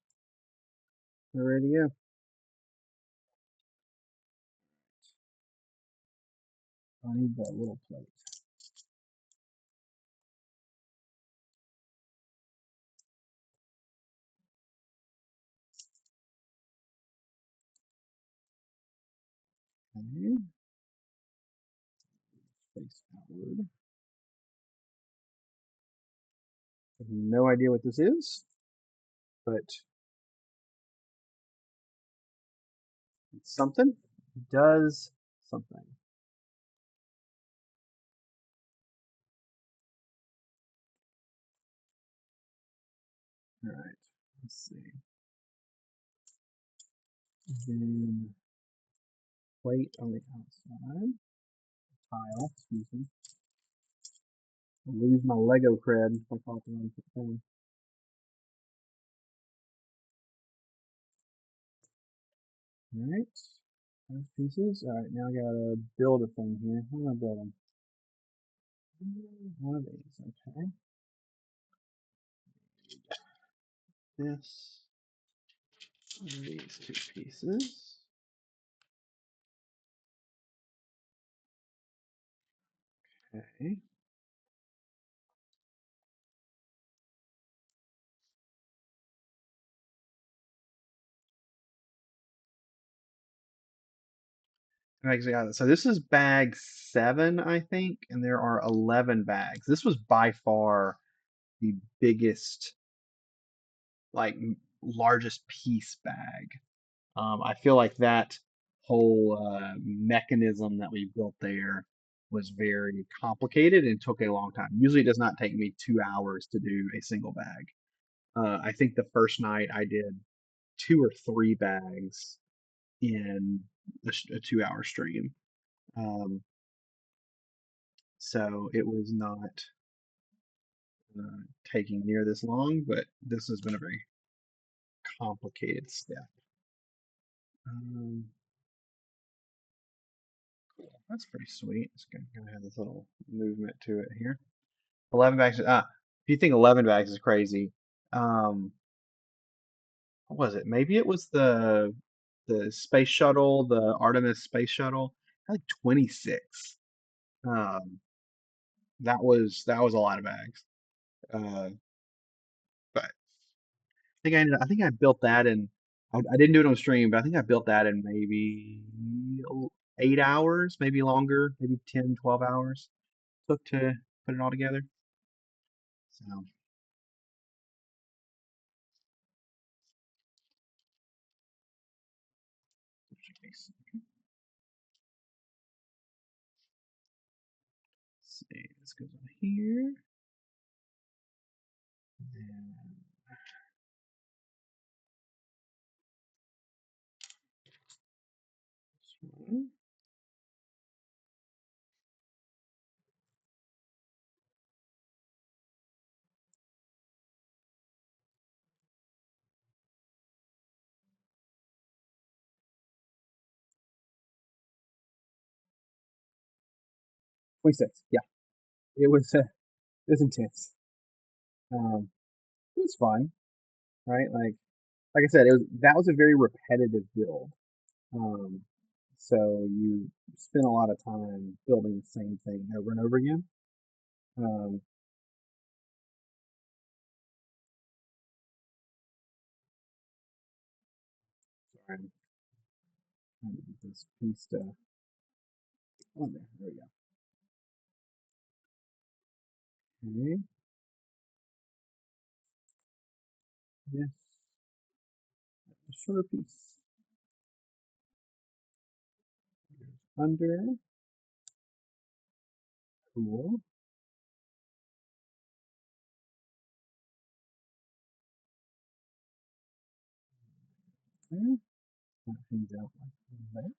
We're ready to go. I need that little plate. Okay. Face outward. I have no idea what this is, but it's something. It does something. All right. Let's see. Then plate on the outside. Tile. Excuse me. I'll lose my Lego cred if I pop it on the thing. All right. Those pieces. All right. Now I gotta build a thing here. What am I building? One of these. Okay. This. One of these two pieces. Okay. So this is bag 7, I think, and there are 11 bags. This was by far the biggest, like largest piece bag. I feel like that whole mechanism that we built there was very complicated and took a long time. Usually, it does not take me 2 hours to do a single bag. I think the first night I did 2 or 3 bags in a 2 hour stream. Um, so it was not taking near this long, but this has been a very complicated step. Um, that's pretty sweet. It's gonna have this little movement to it here. 11 bags. If you think 11 bags is crazy, um, what was it? Maybe it was the space shuttle, the Artemis space shuttle. Like 26. Um, that was a lot of bags. Uh, but I think I built that in. I didn't do it on stream, but I think I built that in maybe 8 hours, maybe longer, maybe 10, 12 hours took to put it all together. So let's see, this goes on here. And this one. 26. Yeah, it was intense. It was fun, right? Like I said, that was a very repetitive build. Um, so you spend a lot of time building the same thing over and over again. Um, trying to get this piece to. Oh, there we go. Okay. Yes, a shorter piece. Under. Cool. There. That things out like that.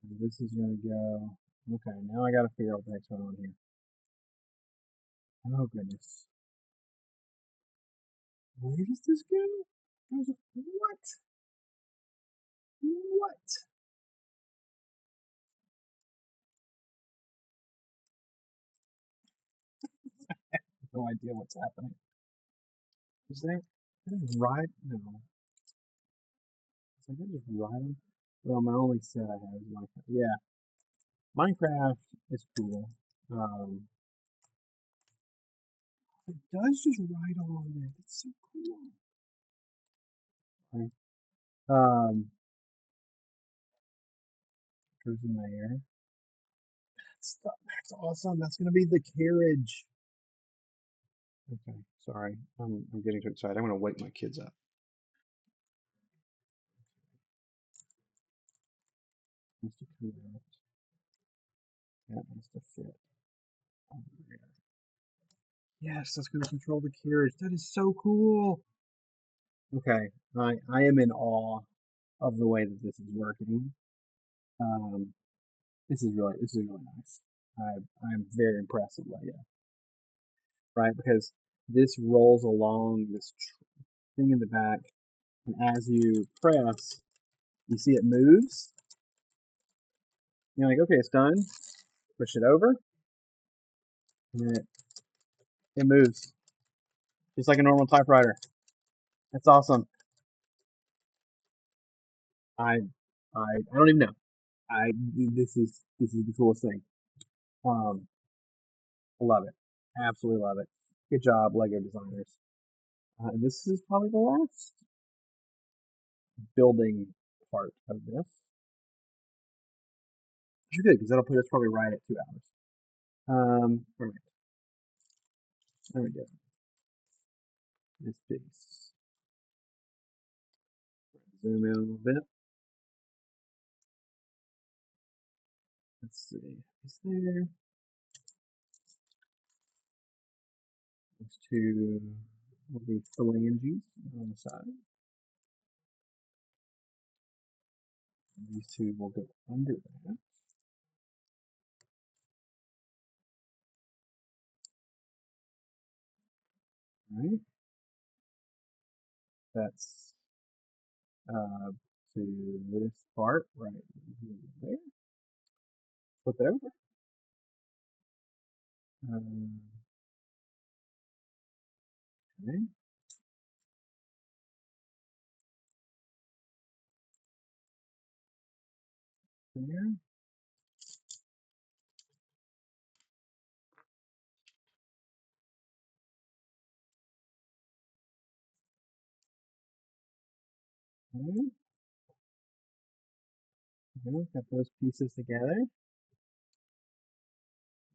And this is going to go. Okay, now I got to figure out what the heck's going on here. Oh, goodness. Where does this go? What? What? No idea what's happening. Is that just right? No. Is that just right? Well, my only set I have is Minecraft. Yeah, Minecraft is cool. Um, it does just ride on there. That's so cool. Right. Goes in there. That's awesome. That's gonna be the carriage. Okay, sorry. I'm getting too excited. I'm gonna wake my kids up. Needs to come out. That needs to fit over there. Yes, that's gonna control the carriage. That is so cool. Okay, I am in awe of the way that this is working. Um, this is really nice. I'm very impressed with that, yeah. Right, because this rolls along this thing in the back, and as you press, you see it moves. You're like, okay, it's done. Push it over, and it moves just like a normal typewriter. That's awesome. I I don't even know. I this is the coolest thing. Um, love it. Absolutely love it. Good job, Lego designers. And this is probably the last building part of this. Which is good because that'll put us probably right at 2 hours. All right, there we go. This piece. Zoom in a little bit. Let's see. Is there? These two will be phalanges on the side. These two will go under that. Right. That's to this part right there. Flip it over. Um, okay. There. Okay. Okay. Got those pieces together.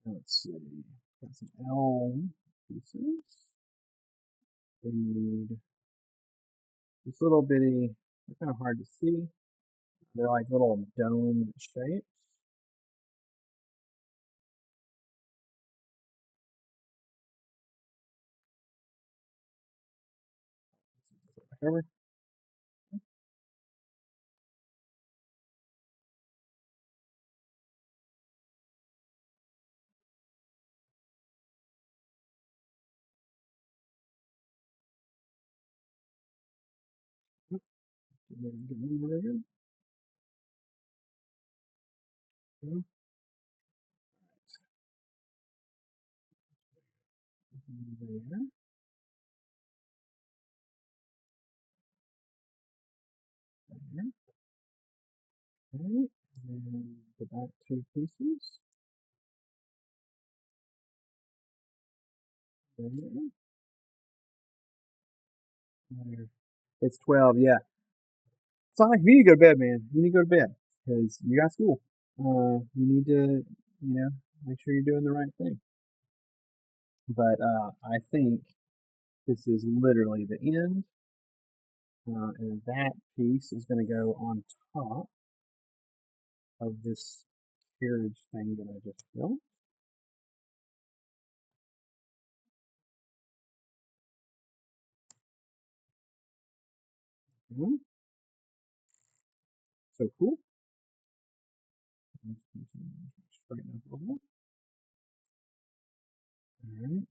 Let's see. Got some L pieces. They need this little bitty. They're kind of hard to see. They're like little dome shapes. Over. Get one over here. There. There. Okay. And the back two pieces. It's 12. Yeah. Sonic, you need to go to bed, man. You need to go to bed because you got school. You need to, make sure you're doing the right thing. But I think this is literally the end, and that piece is going to go on top of this carriage thing that I just built. Mhm. So cool. Straighten up a little bit. All right.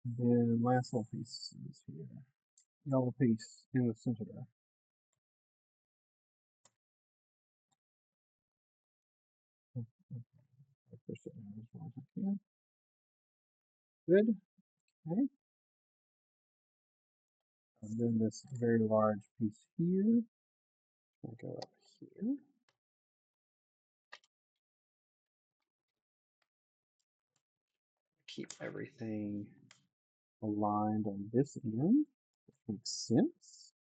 And then last little piece is here. Yellow piece in the center there. I push it down as well as I can. Good. Okay. And then this very large piece here. I'll go up here. Keep everything. Aligned on this end. Makes sense.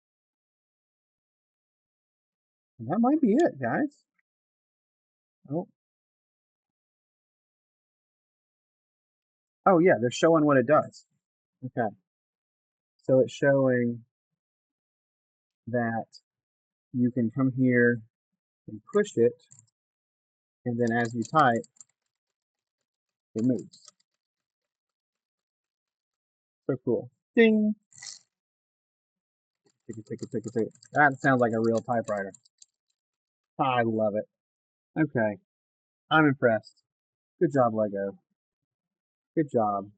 And that might be it, guys. Oh, oh yeah, they're showing what it does. Okay. So it's showing that you can come here and push it, and then as you type, it moves. So cool. Ding! Ticket, ticket, ticket, ticket. That sounds like a real typewriter. I love it. Okay, I'm impressed. Good job, Lego. Good job.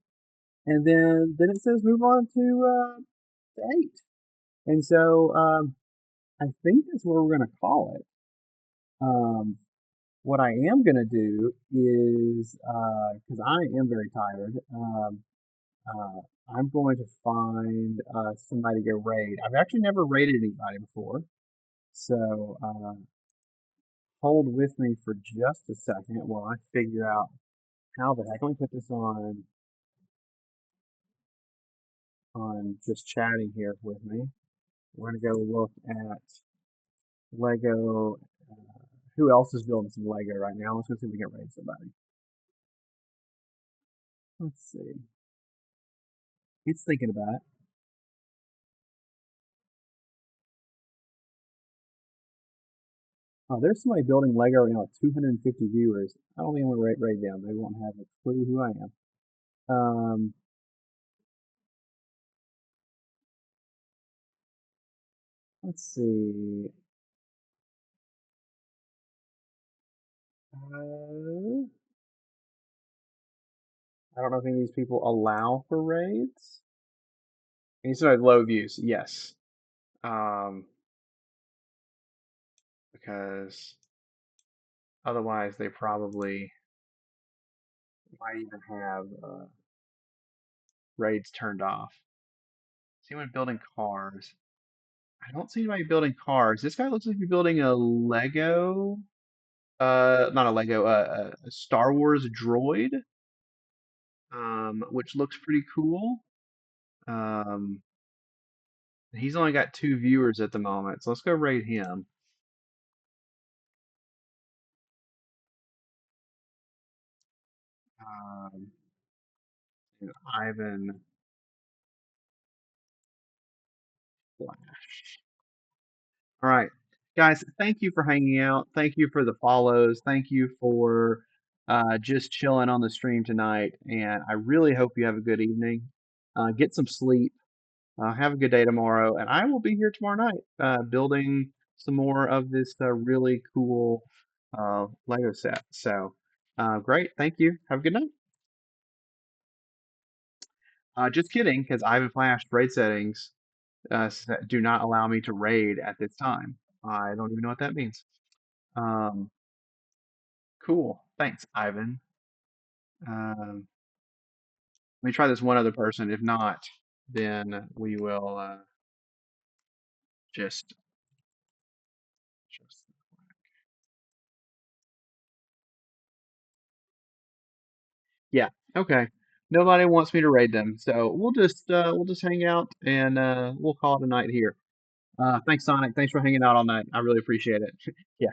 And then it says move on to 8. And so I think that's what we're going to call it. What I am going to do is, because I am very tired, uh, I'm going to find somebody to raid. I've actually never raided anybody before, so hold with me for just a second while I figure out how the heck. Let me put this on just chatting here with me. We're going to go look at Lego. Who else is building some Lego right now? Let's go see if we can raid somebody. Let's see. It's thinking about it. Oh, there's somebody building Lego right now with 250 viewers. I don't think I'm gonna raid them. They won't have a clue who I am. Let's see. I don't know if any of these people allow for raids. And you have low views, yes. Um, because otherwise they probably might even have raids turned off. See anyone building cars? I don't see anybody building cars. This guy looks like he's building a Lego, not a Lego, a Star Wars droid, which looks pretty cool. Um, he's only got 2 viewers at the moment, so let's go rate him. Um, Ivan Flash. All right, guys, thank you for hanging out. Thank you for the follows. Thank you for just chilling on the stream tonight. And I really hope you have a good evening. Get some sleep. Have a good day tomorrow. And I will be here tomorrow night building some more of this really cool Lego set. So great. Thank you. Have a good night. Just kidding, because Ivan Flash raid settings do not allow me to raid at this time. I don't even know what that means. Um, cool. Thanks, Ivan. Let me try this one other person. If not, then we will just, just, yeah. Okay. nobody wants me to raid them. So we'll just hang out and we'll call it a night here. Thanks, Sonic. Thanks for hanging out all night. I really appreciate it. Yeah.